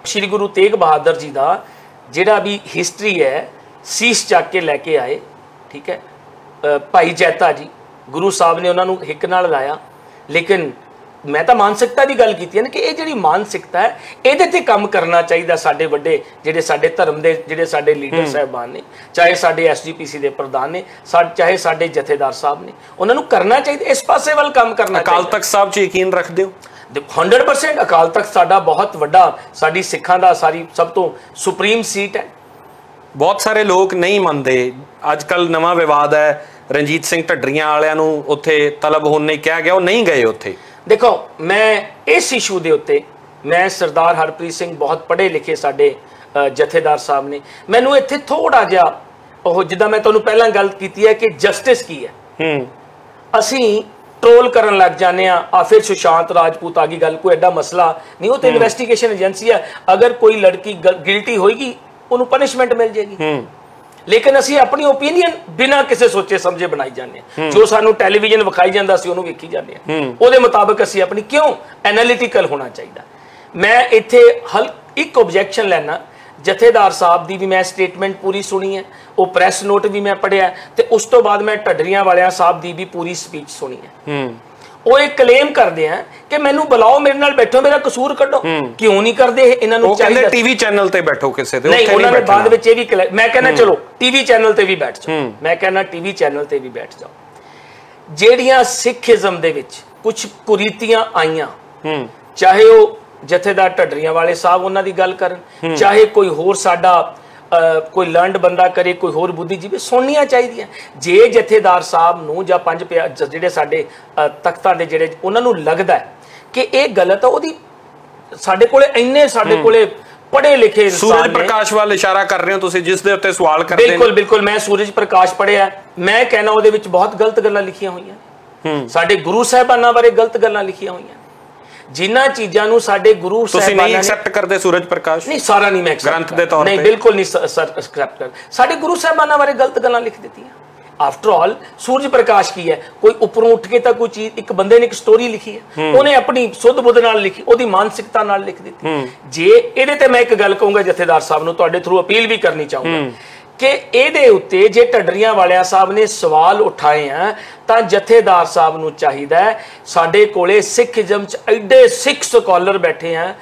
Speaker 2: Shri Guru Tegh Bahadur ji ਦਾ ਜਿਹੜਾ ਵੀ ਹਿਸਟਰੀ ਹੈ, ਸੀਸ ਚੱਕ ਕੇ ਲੈ ਕੇ ਆਏ, ਠੀਕ ਹੈ। ਭਾਈ ਜੈਤਾ ਜੀ, ਗੁਰੂ ਸਾਹਿਬ ਨੇ ਉਹਨਾਂ ਨੂੰ ਹਿੱਕ ਨਾਲ ਲਾਇਆ। ਲੇਕਿਨ ਮੈਂ ਤਾਂ ਮਾਨਸਿਕਤਾ ਦੀ ਗੱਲ ਕੀਤੀ ਹੈ ਨਾ, ਕਿ ਇਹ ਜਿਹੜੀ ਮਾਨਸਿਕਤਾ ਹੈ, ਇਹਦੇ ਤੇ ਕੰਮ ਕਰਨਾ ਚਾਹੀਦਾ। ਸਾਡੇ ਵੱਡੇ ਜਿਹੜੇ ਸਾਡੇ ਧਰਮ ਦੇ ਜਿਹੜੇ ਸਾਡੇ ਲੀਡਰ ਸਾਹਿਬਾਨ ਨੇ, ਚਾਹੇ ਸਾਡੇ SGPC ਦੇ ਪ੍ਰਧਾਨ ਨੇ, ਚਾਹੇ ਸਾਡੇ ਜਥੇਦਾਰ ਸਾਹਿਬ ਨੇ, ਉਹਨਾਂ ਨੂੰ ਕਰਨਾ ਚਾਹੀਦਾ, ਇਸ ਪਾਸੇ ਵੱਲ ਕੰਮ ਕਰਨਾ ਚਾਹੀਦਾ।
Speaker 1: ਅਕਾਲ ਤਖਤ ਸਾਹਿਬ 'ਚ ਯਕੀਨ ਰੱਖਦੇ ਹੋ?
Speaker 2: 100% ਅਕਾਲ ਤਖਤ ਸਾਡਾ ਬਹੁਤ ਵੱਡਾ, ਸਾਡੀ ਸਿੱਖਾਂ ਦਾ ਸਭ ਤੋਂ ਸੁਪਰੀਮ ਸੀਟ ਹੈ।
Speaker 1: ਬਹੁਤ ਸਾਰੇ ਲੋਕ ਨਹੀਂ ਮੰਨਦੇ। ਅੱਜ ਕੱਲ ਨਵਾਂ ਵਿਵਾਦ ਹੈ, ਰਣਜੀਤ ਸਿੰਘ ਢੱਡਰੀਆਂ ਵਾਲਿਆਂ ਨੂੰ ਉੱਥੇ ਤਲਬ ਹੋਣ ਨਹੀਂ ਕਿਹਾ ਗਿਆ, ਉਹ ਨਹੀਂ ਗਏ ਉੱਥੇ। ਦੇਖੋ, ਮੈਂ ਇਸ ਇਸ਼ੂ ਦੇ ਉੱਤੇ ਮੈਂ ਸਰਦਾਰ ਹਰਪ੍ਰੀਤ ਸਿੰਘ ਬਹੁਤ ਪੜ੍ਹੇ ਲਿਖੇ ਸਾਡੇ ਜਥੇਦਾਰ ਸਾਹਿਬ ਨੇ, ਮੈਨੂੰ ਇੱਥੇ ਥੋੜਾ ਜਿਹਾ ਉਹ ਜਿੱਦਾਂ ਮੈਂ ਤੁਹਾਨੂੰ ਪਹਿਲਾਂ ਗੱਲ ਕੀਤੀ ਹੈ ਕਿ ਜਸਟਿਸ ਕੀ ਹੈ, ਅਸੀਂ ਟ੍ਰੋਲ ਕਰਨ ਲੱਗ ਜਾਂਦੇ ਆ ਫਿਰ ਸੁਸ਼ਾਂਤ ਰਾਜਪੂਤ ਆ ਗਈ ਗੱਲ, ਕੋਈ ਐਡਾ ਮਸਲਾ ਨਹੀਂ। ਉਹ ਤੇ ਇਨਵੈਸਟੀਗੇਸ਼ਨ ਏਜੰਸੀ ਹੈ, ਅਗਰ ਕੋਈ ਲੜਕੀ ਗਿਲਟੀ ਹੋਏਗੀ ਉਹਨੂੰ ਪਨਿਸ਼ਮੈਂਟ ਮਿਲ ਜਾਏਗੀ। ਲੇਕਿਨ ਅਸੀਂ ਆਪਣੀ ਓਪੀਨੀਅਨ ਬਿਨਾਂ ਕਿਸੇ ਸੋਚੇ ਸਮਝੇ ਬਣਾਈ ਜਾਂਦੇ ਹਾਂ। ਜੋ ਸਾਨੂੰ ਟੈਲੀਵਿਜ਼ਨ ਵਿਖਾਈ ਜਾਂਦਾ ਸੀ ਉਹਨੂੰ ਵੇਖੀ ਜਾਂਦੇ ਹਾਂ, ਉਹਦੇ ਮੁਤਾਬਕ ਅਸੀਂ ਆਪਣੀ ਕਿਉਂ ਐਨਾਲਿਟੀਕਲ ਹੋਣਾ ਚਾਹੀਦਾ। ਮੈਂ ਇੱਥੇ ਇੱਕ ਆਬਜੈਕਸ਼ਨ ਲੈਣਾ, ਜਥੇਦਾਰ ਸਾਹਿਬ ਦੀ ਵੀ ਮੈਂ ਸਟੇਟਮੈਂਟ ਪੂਰੀ ਸੁਣੀ ਹੈ, ਉਹ ਪ੍ਰੈਸ ਨੋਟ ਵੀ ਮੈਂ ਪੜ੍ਹਿਆ, ਤੇ ਉਸ ਤੋਂ ਬਾਅਦ ਮੈਂ ਢੱਡਰੀਆਂ ਵਾਲਿਆਂ ਸਾਹਿਬ ਦੀ ਵੀ ਪੂਰੀ ਸਪੀਚ ਸੁਣੀ ਹੈ।
Speaker 2: ਉਹ ਇਹ ਕਲੇਮ ਕਰਦੇ ਆ ਕਿ ਮੈਨੂੰ ਬੁਲਾਓ, ਮੇਰੇ ਨਾਲ ਬੈਠੋ, ਮੇਰਾ ਕਸੂਰ ਕੱਢੋ। ਕਿਉਂ ਨਹੀਂ ਕਰਦੇ? ਇਹਨਾਂ ਨੂੰ
Speaker 1: ਚਾਹੀਦਾ ਟੀਵੀ ਚੈਨਲ ਤੇ ਬੈਠੋ ਕਿਸੇ ਤੇ,
Speaker 2: ਨਹੀਂ ਉਹਨਾਂ ਨੇ ਬਾਅਦ ਵਿੱਚ ਇਹ ਵੀ ਮੈਂ ਕਹਿੰਦਾ ਚਲੋ ਟੀਵੀ ਚੈਨਲ ਤੇ ਵੀ ਬੈਠ ਜਾਓ, ਮੈਂ ਕਹਿੰਦਾ ਟੀਵੀ ਚੈਨਲ ਤੇ ਵੀ ਬੈਠ ਜਾਓ। ਜਿਹੜੀਆਂ ਸਿੱਖੀਜ਼ਮ ਦੇ ਵਿੱਚ ਕੁਝ ਕੁਰੀਤੀਆਂ ਆਈਆਂ, ਚਾਹੇ ਉਹ ਜਥੇਦਾਰ ਢੱਡਰੀਆਂ ਵਾਲੇ ਸਾਹਿਬ ਉਹਨਾਂ ਦੀ ਗੱਲ ਕਰਨ, ਚਾਹੇ ਕੋਈ ਹੋਰ ਸਾਡਾ ਕੋਈ ਲਰਨਡ ਬੰਦਾ ਕਰੇ, ਕੋਈ ਹੋਰ ਬੁੱਧੀਜੀਵੀ, ਸੁਣਨੀਆਂ ਚਾਹੀਦੀਆਂ। ਜੇ ਜਥੇਦਾਰ ਸਾਹਿਬ ਨੂੰ ਜਾਂ ਪੰਜ ਜਿਹੜੇ ਸਾਡੇ ਤਖਤਾਂ ਦੇ ਜਿਹੜੇ ਉਹਨਾਂ ਨੂੰ ਲੱਗਦਾ ਕਿ ਇਹ ਗਲਤ ਆ, ਉਹਦੀ ਸਾਡੇ ਕੋਲੇ ਇੰਨੇ ਸਾਡੇ ਕੋਲੇ ਪੜ੍ਹੇ ਲਿਖੇ ਇਨਸਾਨ
Speaker 1: ਸੂਰਜ ਪ੍ਰਕਾਸ਼ ਵੱਲ ਇਸ਼ਾਰਾ ਕਰ ਰਹੇ ਹੋ ਤੁਸੀਂ, ਜਿਸ ਦੇ ਉੱਤੇ ਸਵਾਲ ਕਰਦੇ ਨੇ।
Speaker 2: ਬਿਲਕੁਲ ਬਿਲਕੁਲ, ਮੈਂ ਸੂਰਜ ਪ੍ਰਕਾਸ਼ ਪੜ੍ਹਿਆ, ਮੈਂ ਕਹਿਣਾ ਉਹਦੇ ਵਿੱਚ ਬਹੁਤ ਗਲਤ ਗੱਲਾਂ ਲਿਖੀਆਂ ਹੋਈਆਂ, ਸਾਡੇ ਗੁਰੂ ਸਾਹਿਬਾਨਾਂ ਬਾਰੇ ਗਲਤ ਗੱਲਾਂ ਲਿਖੀਆਂ ਹੋਈਆਂ, ਜਿਨ੍ਹਾਂ ਚੀਜ਼ਾਂ ਨੂੰ ਸਾਡੇ ਗੁਰੂ ਸਾਹਿਬਾਨਾਂ
Speaker 1: ਤੁਸੀਂ ਨਹੀਂ ਐਕਸੈਪਟ ਕਰਦੇ ਸੂਰਜ ਪ੍ਰਕਾਸ਼?
Speaker 2: ਨਹੀਂ, ਸਾਰਾ ਨਹੀਂ ਮੈਂ
Speaker 1: ਗ੍ਰੰਥ ਦੇ ਤੌਰ ਤੇ
Speaker 2: ਨਹੀਂ, ਬਿਲਕੁਲ ਨਹੀਂ ਐਕਸੈਪਟ ਕਰ। ਸਾਡੇ ਗੁਰੂ ਸਾਹਿਬਾਨਾਂ ਬਾਰੇ ਗਲਤ ਗੱਲਾਂ ਲਿਖ ਦਿੱਤੀਆਂ। ਆਫਟਰ ਆਲ ਸੂਰਜ ਪ੍ਰਕਾਸ਼ ਕੀ ਹੈ? ਕੋਈ ਉੱਪਰੋਂ ਉੱਠ ਕੇ ਤਾਂ ਕੋਈ ਚੀਜ਼, ਇੱਕ ਬੰਦੇ ਨੇ ਇੱਕ ਸਟੋਰੀ ਲਿਖੀ ਹੈ, ਉਹਨੇ ਆਪਣੀ ਸੁੱਧ ਬੁੱਧ ਨਾਲ ਲਿਖੀ, ਉਹਦੀ ਮਾਨਸਿਕਤਾ ਨਾਲ ਲਿਖ ਦਿੱਤੀ। ਜੇ ਇਹਦੇ ਤੇ ਮੈਂ ਇੱਕ ਗੱਲ ਕਹੂੰਗਾ ਜਥੇਦਾਰ ਸਾਹਿਬ ਨੂੰ, ਤੁਹਾਡੇ ਥਰੂ ਅਪੀਲ ਵੀ ਕਰਨੀ ਚਾਹੂੰਗਾ ਕਿ ਇਹਦੇ ਉੱਤੇ ਜੇ ਢੱਡਰੀਆਂ ਵਾਲਿਆਂ ਸਾਹਿਬ ਨੇ ਸਵਾਲ ਉਠਾਏ ਆ ਤਾਂ ਜਥੇਦਾਰ ਸਾਹਿਬ ਨੂੰ ਚਾਹੀਦਾ ਹੈ, ਸਾਡੇ ਕੋਲੇ ਸਿੱਖੀਜ਼ਮ ਚ ਐਡੇ ਸਿੱਖ ਸਕਾਲਰ ਬੈਠੇ ਆ,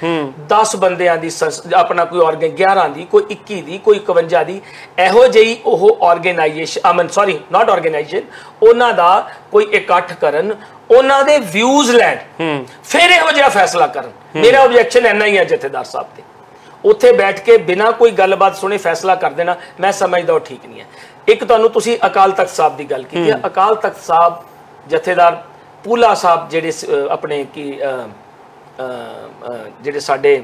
Speaker 2: 10 ਬੰਦਿਆਂ ਦੀ ਆਪਣਾ ਕੋਈ ਆਰਗਨ, 11 ਦੀ, ਕੋਈ 21 ਦੀ, ਕੋਈ 51 ਦੀ, ਇਹੋ ਜਿਹੀ ਉਹ ਆਰਗੇਨਾਈਜੇਸ਼ਨ ਨਾਟ ਆਰਗੇਨਾਈਜੇਸ਼ਨ, ਉਹਨਾਂ ਦਾ ਕੋਈ ਇਕੱਠ ਕਰਨ, ਉਹਨਾਂ ਦੇ ਵਿਊਜ਼ ਲੈਣ, ਫਿਰ ਇਹੋ ਜਿਹਾ ਫੈਸਲਾ ਕਰਨ। ਮੇਰਾ ਆਬਜੈਕਸ਼ਨ ਇੰਨਾ ਹੀ ਹੈ ਜਥੇਦਾਰ ਸਾਹਿਬ ਤੇ, ਉੱਥੇ ਬੈਠ ਕੇ ਬਿਨਾਂ ਕੋਈ ਗੱਲਬਾਤ ਸੁਣੇ ਫੈਸਲਾ ਕਰ ਦੇਣਾ ਮੈਂ ਸਮਝਦਾ ਉਹ ਠੀਕ ਨਹੀਂ ਹੈ। ਇੱਕ ਤੁਹਾਨੂੰ ਤੁਸੀਂ ਅਕਾਲ ਤਖਤ ਸਾਹਿਬ ਦੀ ਗੱਲ ਕੀਤੀ ਹੈ, ਅਕਾਲ ਤਖਤ ਸਾਹਿਬ ਜਥੇਦਾਰ ਪੂਲਾ ਸਾਹਿਬ ਜਿਹੜੇ ਆਪਣੇ ਕੀ ਜਿਹੜੇ ਸਾਡੇ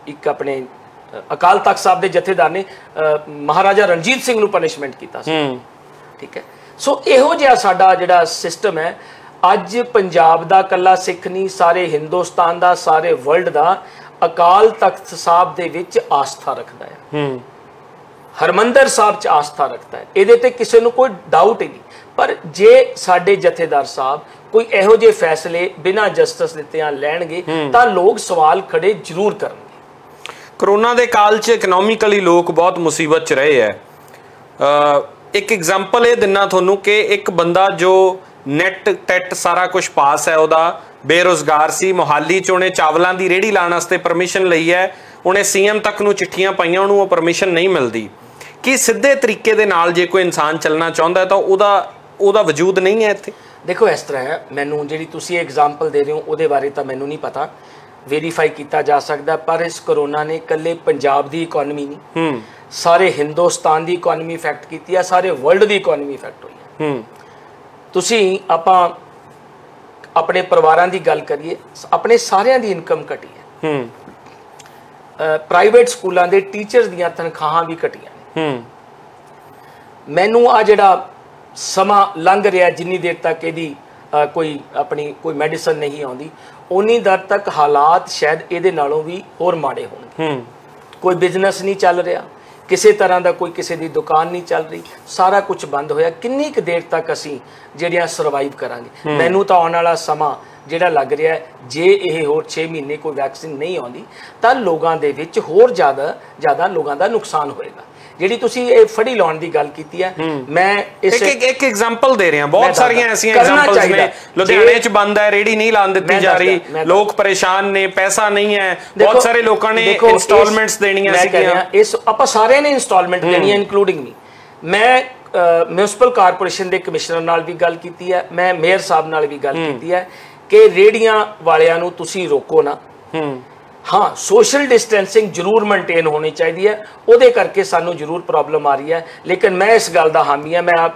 Speaker 2: ਇੱਕ ਆਪਣੇ ਅਕਾਲ ਤਖਤ ਸਾਹਿਬ ਦੇ ਜਥੇਦਾਰ ਨੇ ਮਹਾਰਾਜਾ ਰਣਜੀਤ ਸਿੰਘ ਨੂੰ ਪਨਿਸ਼ਮੈਂਟ ਕੀਤਾ ਸੀ, ਠੀਕ ਹੈ। ਸੋ ਇਹੋ ਜਿਹਾ ਸਾਡਾ ਜਿਹੜਾ ਸਿਸਟਮ ਹੈ, ਅੱਜ ਪੰਜਾਬ ਦਾ ਕੱਲਾ ਸਿੱਖ ਨਹੀਂ, ਸਾਰੇ ਹਿੰਦੁਸਤਾਨ ਦਾ, ਸਾਰੇ ਵਰਲਡ ਦਾ ਅਕਾਲ ਤਖਤ ਸਾਹਿਬ ਦੇ ਵਿੱਚ ਆਸਥਾ ਰੱਖਦਾ ਹੈ, ਹਰਮੰਦਰ ਸਾਹਿਬ 'ਚ ਆਸਥਾ ਰੱਖਦਾ ਹੈ, ਇਹਦੇ ਤੇ ਕਿਸੇ ਨੂੰ ਕੋਈ ਡਾਊਟ ਹੀ ਨਹੀਂ। ਪਰ ਜੇ ਸਾਡੇ ਜਥੇਦਾਰ ਸਾਹਿਬ ਕੋਈ ਇਹੋ ਜਿਹੇ ਫੈਸਲੇ ਬਿਨਾਂ ਜਸਟਿਸ ਦਿੱਤਿਆਂ ਲੈਣਗੇ ਤਾਂ ਲੋਕ ਸਵਾਲ ਖੜੇ ਜ਼ਰੂਰ ਕਰਨਗੇ।
Speaker 1: ਕਰੋਨਾ ਦੇ ਕਾਲ 'ਚ ਇਕਨੋਮਿਕਲੀ ਲੋਕ ਬਹੁਤ ਮੁਸੀਬਤ 'ਚ ਰਹੇ ਹੈ। ਇੱਕ ਐਗਜ਼ਾਮਪਲ ਇਹ ਦਿੰਨਾ ਤੁਹਾਨੂੰ ਕਿ ਇੱਕ ਬੰਦਾ ਜੋ ਨੈਟ ਟੈਟ ਸਾਰਾ ਕੁਝ ਪਾਸ ਹੈ, ਉਹਦਾ ਬੇਰੁਜ਼ਗਾਰ ਸੀ, ਮੁਹਾਲੀ 'ਚ ਉਹਨੇ ਚਾਵਲਾਂ ਦੀ ਰੇਹੜੀ ਲਾਉਣ ਵਾਸਤੇ ਪਰਮਿਸ਼ਨ ਲਈ ਹੈ, ਉਹਨੇ ਸੀਐਮ ਤੱਕ ਨੂੰ ਚਿੱਠੀਆਂ ਪਾਈਆਂ, ਉਹਨੂੰ ਉਹ ਪਰਮਿਸ਼ਨ ਨਹੀਂ ਮਿਲਦੀ। ਕਿ ਸਿੱਧੇ ਤਰੀਕੇ ਦੇ ਨਾਲ ਜੇ ਕੋਈ ਇਨਸਾਨ ਚੱਲਣਾ ਚਾਹੁੰਦਾ ਤਾਂ ਉਹਦਾ ਵਜੂਦ ਨਹੀਂ ਹੈ ਇੱਥੇ?
Speaker 2: ਦੇਖੋ ਇਸ ਤਰ੍ਹਾਂ ਹੈ, ਮੈਨੂੰ ਜਿਹੜੀ ਤੁਸੀਂ ਐਗਜ਼ਾਮਪਲ ਦੇ ਰਹੇ ਹੋ ਉਹਦੇ ਬਾਰੇ ਤਾਂ ਮੈਨੂੰ ਨਹੀਂ ਪਤਾ, ਵੈਰੀਫਾਈ ਕੀਤਾ ਜਾ ਸਕਦਾ, ਪਰ ਇਸ ਕਰੋਨਾ ਨੇ ਇਕੱਲੇ ਪੰਜਾਬ ਦੀ ਇਕਨੋਮੀ ਨਹੀਂ, ਸਾਰੇ ਹਿੰਦੁਸਤਾਨ ਦੀ ਇਕਨੋਮੀ ਇਫੈਕਟ ਕੀਤੀ ਹੈ, ਸਾਰੇ ਵਰਲਡ ਦੀ ਇਕਨੋਮੀ ਇਫੈਕਟ ਹੋਈ ਹੈ। ਤੁਸੀਂ ਆਪਾਂ ਆਪਣੇ ਪਰਿਵਾਰਾਂ ਦੀ ਗੱਲ ਕਰੀਏ, ਆਪਣੇ ਸਾਰਿਆਂ ਦੀ ਇਨਕਮ ਘਟੀ ਹੈ, ਪ੍ਰਾਈਵੇਟ ਸਕੂਲਾਂ ਦੇ ਟੀਚਰਸ ਦੀਆਂ ਤਨਖਾਹਾਂ ਵੀ ਘਟੀਆਂ ਨੇ। ਮੈਨੂੰ ਆ ਜਿਹੜਾ ਸਮਾਂ ਲੰਘ ਰਿਹਾ, ਜਿੰਨੀ ਦੇਰ ਤੱਕ ਇਹਦੀ ਕੋਈ ਮੈਡੀਸਨ ਨਹੀਂ ਆਉਂਦੀ, ਉਨੀ ਦਰ ਤੱਕ ਹਾਲਾਤ ਸ਼ਾਇਦ ਇਹਦੇ ਨਾਲੋਂ ਵੀ ਹੋਰ ਮਾੜੇ ਹੋਣਗੇ। ਕੋਈ ਬਿਜ਼ਨਸ ਨਹੀਂ ਚੱਲ ਰਿਹਾ, ਕਿਸੇ ਤਰ੍ਹਾਂ ਦਾ ਕੋਈ ਕਿਸੇ ਦੀ ਦੁਕਾਨ ਨਹੀਂ ਚੱਲ ਰਹੀ, ਸਾਰਾ ਕੁਝ ਬੰਦ ਹੋਇਆ। ਕਿੰਨੀ ਕੁ ਦੇਰ ਤੱਕ ਅਸੀਂ ਜਿਹੜੀਆਂ ਸਰਵਾਈਵ ਕਰਾਂਗੇ? ਮੈਨੂੰ ਤਾਂ ਆਉਣ ਵਾਲਾ ਸਮਾਂ ਜਿਹੜਾ ਲੱਗ ਰਿਹਾ ਹੈ, ਜੇ ਇਹ ਹੋਰ 6 ਮਹੀਨੇ ਕੋਈ ਵੈਕਸੀਨ ਨਹੀਂ ਆਉਂਦੀ ਤਾਂ ਲੋਕਾਂ ਦੇ ਵਿੱਚ ਹੋਰ ਜ਼ਿਆਦਾ ਲੋਕਾਂ ਦਾ ਨੁਕਸਾਨ ਹੋਏਗਾ। ਜਿਹੜੀ ਤੁਸੀਂ ਇਹ ਫੜੀ ਲਾਉਣ ਦੀ ਗੱਲ ਕੀਤੀ ਹੈ, ਮੈਂ
Speaker 1: ਇੱਕ ਐਗਜ਼ਾਮਪਲ ਦੇ ਰਿਹਾ, ਬਹੁਤ ਸਾਰੀਆਂ ਐਸੀਆਂ ਐਗਜ਼ਾਮਪਲਸ ਨੇ। ਲੁਧਿਆਣੇ 'ਚ ਬੰਦ ਹੈ, ਰੇਹੜੀ ਨਹੀਂ ਲਾਉਣ ਦਿੱਤੀ ਜਾ ਰਹੀ, ਲੋਕ ਪਰੇਸ਼ਾਨ ਨੇ, ਪੈਸਾ ਨਹੀਂ ਹੈ, ਬਹੁਤ ਸਾਰੇ ਲੋਕਾਂ ਨੇ ਇੰਸਟਾਲਮੈਂਟਸ ਦੇਣੀਆਂ ਸੀਗੀਆਂ।
Speaker 2: ਇਸ ਆਪਾਂ ਸਾਰਿਆਂ ਨੇ ਇੰਸਟਾਲਮੈਂਟ ਦੇਣੀ ਹੈ, ਇਨਕਲੂਡਿੰਗ ਮੀ। ਮੈਂ ਮਿਊਨਿਸਪਲ ਕਾਰਪੋਰੇਸ਼ਨ ਦੇ ਕਮਿਸ਼ਨਰ ਨਾਲ ਵੀ ਗੱਲ ਕੀਤੀ ਹੈ, ਮੈਂ ਮੇਅਰ ਸਾਹਿਬ ਨਾਲ ਵੀ ਗੱਲ ਕੀਤੀ ਹੈ ਕਿ ਰੇਹੜੀਆਂ ਵਾਲਿਆਂ ਨੂੰ ਤੁਸੀਂ ਰੋਕੋ ਨਾ। ਹਾਂ, ਸੋਸ਼ਲ ਡਿਸਟੈਂਸਿੰਗ ਜ਼ਰੂਰ ਮੇਨਟੇਨ ਹੋਣੀ ਚਾਹੀਦੀ ਹੈ, ਉਹਦੇ ਕਰਕੇ ਸਾਨੂੰ ਜ਼ਰੂਰ ਪ੍ਰੋਬਲਮ ਆ ਰਹੀ ਹੈ। ਲੇਕਿਨ ਮੈਂ ਇਸ ਗੱਲ ਦਾ ਹਾਮੀ ਹਾਂ, ਮੈਂ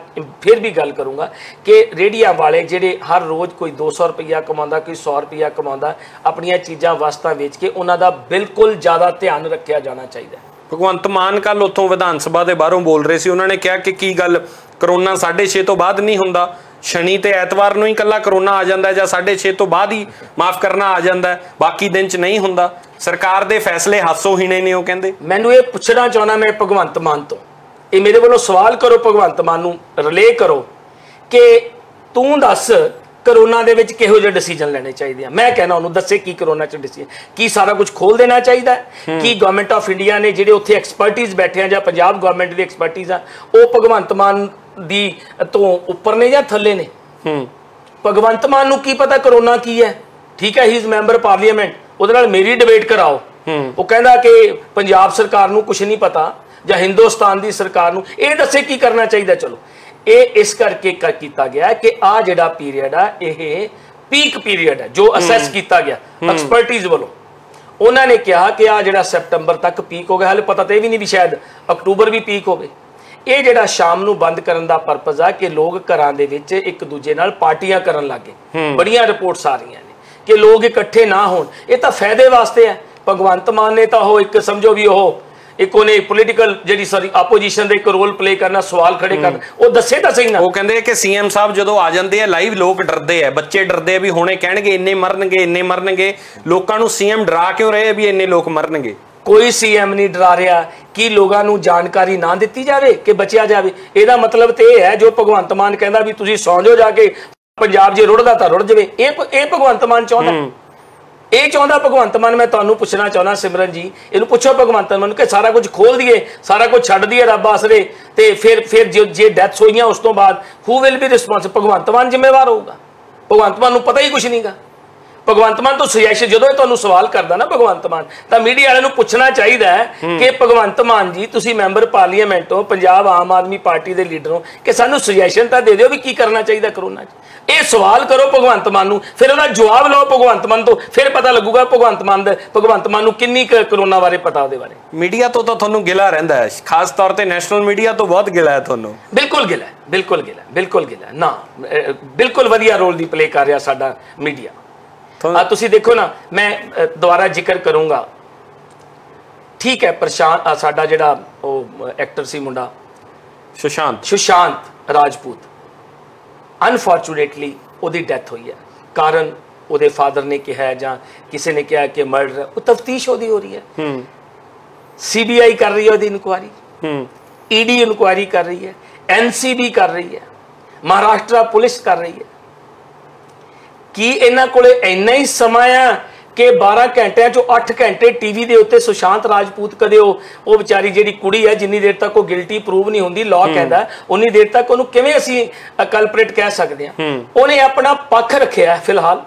Speaker 2: ਫਿਰ ਵੀ ਗੱਲ ਕਰੂੰਗਾ ਕਿ ਰੇਹੜੀਆਂ ਵਾਲੇ ਜਿਹੜੇ ਹਰ ਰੋਜ਼ ਕੋਈ 200 ਰੁਪਈਆ ਕਮਾਉਂਦਾ, ਕੋਈ 100 ਰੁਪਈਆ ਕਮਾਉਂਦਾ, ਆਪਣੀਆਂ ਚੀਜ਼ਾਂ ਵਸਤਾਂ ਵੇਚ ਕੇ, ਉਹਨਾਂ ਦਾ ਬਿਲਕੁਲ ਜ਼ਿਆਦਾ ਧਿਆਨ ਰੱਖਿਆ ਜਾਣਾ ਚਾਹੀਦਾ।
Speaker 1: ਭਗਵੰਤ ਮਾਨ ਕੱਲ ਉੱਥੋਂ ਵਿਧਾਨ ਸਭਾ ਦੇ ਬਾਹਰੋਂ ਬੋਲ ਰਹੇ ਸੀ, ਉਹਨਾਂ ਨੇ ਕਿਹਾ ਕਿ ਕੀ ਗੱਲ ਕਰੋਨਾ 6:30 ਤੋਂ ਬਾਅਦ ਨਹੀਂ ਹੁੰਦਾ, ਸ਼ਨੀ ਤੇ ਐਤਵਾਰ ਨੂੰ ਹੀ ਇਕੱਲਾ ਕਰੋਨਾ ਆ ਜਾਂਦਾ ਜਾਂ 6:30 ਤੋਂ ਬਾਅਦ ਹੀ ਮਾਫ ਕਰਨਾ ਆ ਜਾਂਦਾ, ਬਾਕੀ ਦਿਨ 'ਚ ਨਹੀਂ ਹੁੰਦਾ। ਸਰਕਾਰ ਦੇ ਫੈਸਲੇ ਹਾਸੋਹੀਣੇ ਨੇ, ਉਹ ਕਹਿੰਦੇ।
Speaker 2: ਮੈਨੂੰ ਇਹ ਪੁੱਛਣਾ ਚਾਹੁੰਦਾ ਮੈਂ ਭਗਵੰਤ ਮਾਨ ਤੋਂ, ਇਹ ਮੇਰੇ ਵੱਲੋਂ ਸਵਾਲ ਕਰੋ, ਭਗਵੰਤ ਮਾਨ ਨੂੰ ਰਿਲੇ ਕਰੋ ਕਿ ਤੂੰ ਦੱਸ ਕਰੋਨਾ ਦੇ ਵਿੱਚ ਕਿਹੋ ਜਿਹੇ ਡਿਸੀਜਨ ਲੈਣੇ ਚਾਹੀਦੇ ਆ। ਮੈਂ ਕਹਿਣਾ ਉਹਨੂੰ ਦੱਸੇ ਕੀ ਕਰੋਨਾ 'ਚ ਡਿਸੀਜਨ, ਕੀ ਸਾਰਾ ਕੁਝ ਖੋਲ ਦੇਣਾ ਚਾਹੀਦਾ? ਕੀ ਗਵਰਨਮੈਂਟ ਆਫ ਇੰਡੀਆ ਨੇ ਜਿਹੜੇ ਉੱਥੇ ਐਕਸਪਰਟਿਜ਼ ਬੈਠੇ ਆ ਜਾਂ ਪੰਜਾਬ ਗਵਰਨਮੈਂਟ ਦੀ ਐਕਸਪਰਟਿਜ਼ ਆ, ਉਹ ਭਗਵੰਤ ਮਾਨ ਦੀ ਤੋਂ ਉੱਪਰ ਨੇ ਜਾਂ ਥੱਲੇ ਨੇ? ਭਗਵੰਤ ਮਾਨ ਨੂੰ ਕੀ ਪਤਾ ਕਰੋਨਾ ਕੀ ਹੈ, ਠੀਕ ਹੈ, ਹੀ ਇਜ਼ ਮੈਂਬਰ ਪਾਰਲੀਮੈਂਟ, ਉਹਦੇ ਨਾਲ ਮੇਰੀ ਡਿਬੇਟ ਕਰਾਓ। ਉਹ ਕਹਿੰਦਾ ਕਿ ਪੰਜਾਬ ਸਰਕਾਰ ਨੂੰ ਕੁਝ ਨਹੀਂ ਪਤਾ ਜਾਂ ਹਿੰਦੁਸਤਾਨ ਦੀ ਸਰਕਾਰ ਨੂੰ, ਇਹ ਦੱਸੇ ਕੀ ਕਰਨਾ ਚਾਹੀਦਾ। ਚਲੋ ਇਹ ਇਸ ਕਰਕੇ ਕੀਤਾ ਗਿਆ ਕਿ ਆ ਜਿਹੜਾ ਪੀਰੀਅਡ ਆ ਇਹ ਪੀਕ ਪੀਰੀਅਡ ਹੈ ਜੋ ਅਸੈਸ ਕੀਤਾ ਗਿਆ ਐਕਸਪਰਟਿਜ਼ ਵੱਲੋਂ। ਉਹਨਾਂ ਨੇ ਕਿਹਾ ਕਿ ਆ ਜਿਹੜਾ ਸੈਪਟੰਬਰ ਤੱਕ ਪੀਕ ਹੋ ਗਿਆ, ਹਾਲੇ ਪਤਾ ਤੇ ਵੀ ਨਹੀਂ ਵੀ ਸ਼ਾਇਦ ਅਕਤੂਬਰ ਵੀ ਪੀਕ ਹੋਵੇ। ਇਹ ਜਿਹੜਾ ਸ਼ਾਮ ਨੂੰ ਬੰਦ ਕਰਨ ਦਾ ਪਰਪਸ ਆ ਕਿ ਲੋਕ ਘਰਾਂ ਦੇ ਵਿੱਚ ਇੱਕ ਦੂਜੇ ਨਾਲ ਪਾਰਟੀਆਂ ਕਰਨ ਲੱਗੇ। ਬੜੀਆਂ ਰਿਪੋਰਟਸ ਆ ਰਹੀਆਂ ਨੇ ਕਿ ਲੋਕ ਇਕੱਠੇ ਨਾ ਹੋਣ, ਇਹ ਤਾਂ ਫਾਇਦੇ ਵਾਸਤੇ ਹੈ। ਭਗਵੰਤ ਮਾਨ ਨੇ ਤਾਂ ਉਹ ਇੱਕ ਸਮਝੋ ਵੀ ਉਹ ਇੱਕ ਉਹਨੇ ਪੋਲੀਟੀਕਲ ਜਿਹੜੀ ਆਪੋਜੀਸ਼ਨ ਦਾ ਇੱਕ ਰੋਲ ਪਲੇ ਕਰਨਾ, ਸਵਾਲ ਖੜੇ ਕਰਨਾ, ਉਹ ਦੱਸੇ ਤਾਂ ਸਹੀ ਨਾ।
Speaker 1: ਉਹ ਕਹਿੰਦੇ ਕਿ ਸੀਐਮ ਸਾਹਿਬ ਜਦੋਂ ਆ ਜਾਂਦੇ ਆ ਲਾਈਵ ਲੋਕ ਡਰਦੇ ਆ, ਬੱਚੇ ਡਰਦੇ ਆ ਵੀ ਹੁਣੇ ਕਹਿਣਗੇ ਇੰਨੇ ਮਰਨਗੇ ਇੰਨੇ ਮਰਨਗੇ। ਲੋਕਾਂ ਨੂੰ ਸੀਐਮ ਡਰਾ ਕਿਉਂ ਰਹੇ ਵੀ ਇੰਨੇ ਲੋਕ ਮਰਨਗੇ?
Speaker 2: ਕੋਈ ਸੀਐਮ ਨਹੀਂ ਡਰਾ ਰਿਹਾ ਕਿ ਲੋਕਾਂ ਨੂੰ ਜਾਣਕਾਰੀ ਨਾ ਦਿੱਤੀ ਜਾਵੇ ਕਿ ਬਚਿਆ ਜਾਵੇ। ਇਹਦਾ ਮਤਲਬ ਤੇ ਇਹ ਹੈ ਜੋ ਭਗਵੰਤ ਮਾਨ ਕਹਿੰਦਾ ਵੀ ਤੁਸੀਂ ਸੌਂ ਜਾਓ ਜਾ ਕੇ, ਪੰਜਾਬ ਜੇ ਰੁੜਦਾ ਤਾਂ ਰੁੜ ਜਾਵੇ, ਇਹ ਭਗਵੰਤ ਮਾਨ ਚਾਹੁੰਦਾ। ਇਹ ਚਾਹੁੰਦਾ ਭਗਵੰਤ ਮਾਨ। ਮੈਂ ਤੁਹਾਨੂੰ ਪੁੱਛਣਾ ਚਾਹੁੰਦਾ ਸਿਮਰਨ ਜੀ, ਇਹਨੂੰ ਪੁੱਛੋ ਭਗਵੰਤ ਮਾਨ ਕਿ ਸਾਰਾ ਕੁਝ ਖੋਲ ਦਈਏ, ਸਾਰਾ ਕੁਝ ਛੱਡ ਦਈਏ ਰੱਬ ਆਸਰੇ, ਤੇ ਫਿਰ ਜੇ ਡੈਥਸ ਹੋਈਆਂ ਉਸ ਤੋਂ ਬਾਅਦ who will be responsible? Bhagwant Mann ਜ਼ਿੰਮੇਵਾਰ ਹੋਊਗਾ। ਭਗਵੰਤ ਮਾਨ ਨੂੰ ਪਤਾ ਹੀ ਕੁਝ ਨਹੀਂਗਾ। ਭਗਵੰਤ ਮਾਨ ਤੋਂ ਸੁਜੈਸ਼ਨ ਜਦੋਂ ਇਹ ਤੁਹਾਨੂੰ ਸਵਾਲ ਕਰਦਾ ਨਾ ਭਗਵੰਤ ਮਾਨ, ਤਾਂ ਮੀਡੀਆ ਵਾਲਿਆਂ ਨੂੰ ਪੁੱਛਣਾ ਚਾਹੀਦਾ ਹੈ ਕਿ ਭਗਵੰਤ ਮਾਨ ਜੀ ਤੁਸੀਂ ਮੈਂਬਰ ਪਾਰਲੀਮੈਂਟ ਹੋ, ਪੰਜਾਬ ਆਮ ਆਦਮੀ ਪਾਰਟੀ ਦੇ ਲੀਡਰ ਹੋ, ਕਿ ਸਾਨੂੰ ਸੁਜੈਸ਼ਨ ਤਾਂ ਦੇ ਦਿਓ ਵੀ ਕੀ ਕਰਨਾ ਚਾਹੀਦਾ ਕਰੋਨਾ 'ਚ। ਇਹ ਸਵਾਲ ਕਰੋ ਭਗਵੰਤ ਮਾਨ ਨੂੰ, ਫਿਰ ਉਹਦਾ ਜਵਾਬ ਲਓ ਭਗਵੰਤ ਮਾਨ ਤੋਂ, ਫਿਰ ਪਤਾ ਲੱਗੂਗਾ ਭਗਵੰਤ ਮਾਨ ਨੂੰ ਕਿੰਨੀ ਕਰੋਨਾ ਬਾਰੇ ਪਤਾ, ਉਹਦੇ ਬਾਰੇ।
Speaker 1: ਮੀਡੀਆ ਤੋਂ ਤਾਂ ਤੁਹਾਨੂੰ ਗਿਲਾ ਰਹਿੰਦਾ ਹੈ, ਖਾਸ ਤੌਰ ਤੇ ਨੈਸ਼ਨਲ ਮੀਡੀਆ ਤੋਂ ਬਹੁਤ ਗਿਲਾ ਹੈ ਤੁਹਾਨੂੰ।
Speaker 2: ਬਿਲਕੁਲ ਗਿਲਾ, ਬਿਲਕੁਲ ਗਿਲਾ, ਬਿਲਕੁਲ ਗਿਲਾ ਨਾ, ਬਿਲਕੁਲ ਵਧੀਆ ਰੋਲ ਦੀ ਪਲੇ ਕਰ ਰਿਹਾ ਸਾਡਾ ਮੀਡੀਆ। ਤੁਸੀਂ ਦੇਖੋ ਨਾ, ਮੈਂ ਦੁਬਾਰਾ ਜ਼ਿਕਰ ਕਰੂੰਗਾ, ਠੀਕ ਹੈ, ਪ੍ਰਸ਼ਾਂਤ ਸਾਡਾ ਜਿਹੜਾ ਉਹ ਐਕਟਰ ਸੀ ਮੁੰਡਾ ਸੁਸ਼ਾਂਤ ਰਾਜਪੂਤ, ਅਨਫੋਰਚੂਨੇਟਲੀ ਉਹਦੀ ਡੈਥ ਹੋਈ ਹੈ। ਕਾਰਨ ਉਹਦੇ ਫਾਦਰ ਨੇ ਕਿਹਾ ਜਾਂ ਕਿਸੇ ਨੇ ਕਿਹਾ ਕਿ ਮਰਡਰ, ਉਹ ਤਫਤੀਸ਼ ਉਹਦੀ ਹੋ ਰਹੀ ਹੈ। ਸੀਬੀਆਈ ਕਰ ਰਹੀ ਹੈ ਉਹਦੀ ਇਨਕੁਆਇਰੀ, ਈਡੀ ਇਨਕੁਆਇਰੀ ਕਰ ਰਹੀ ਹੈ, ਐਨਸੀਬੀ ਕਰ ਰਹੀ ਹੈ, ਮਹਾਰਾਸ਼ਟਰ ਪੁਲਿਸ ਕਰ ਰਹੀ ਹੈ। ਕੀ ਇਹਨਾਂ ਕੋਲੇ ਇੰਨਾ ਹੀ ਸਮਾਂ ਆ ਕਿ 12 ਘੰਟਿਆਂ ਚੋਂ 8 ਘੰਟੇ ਟੀਵੀ ਦੇ ਉੱਤੇ ਸੁਸ਼ਾਂਤ ਰਾਜਪੂਤ, ਕਦੇ ਉਹ ਵਿਚਾਰੀ ਜਿਹੜੀ ਕੁੜੀ ਹੈ ਜਿੰਨੀ ਦੇਰ ਤੱਕ ਉਹ ਗਿਲਟੀ ਪ੍ਰੂਵ ਨਹੀਂ ਹੁੰਦੀ, ਲਾਅ ਕਹਿੰਦਾ ਉਨੀ ਦੇਰ ਤੱਕ ਉਹਨੂੰ ਕਿਵੇਂ ਅਸੀਂ ਕਲਪਰੇਟ ਕਹਿ ਸਕਦੇ ਹਾਂ। ਉਹਨੇ ਆਪਣਾ ਪੱਖ ਰੱਖਿਆ ਫਿਲਹਾਲ,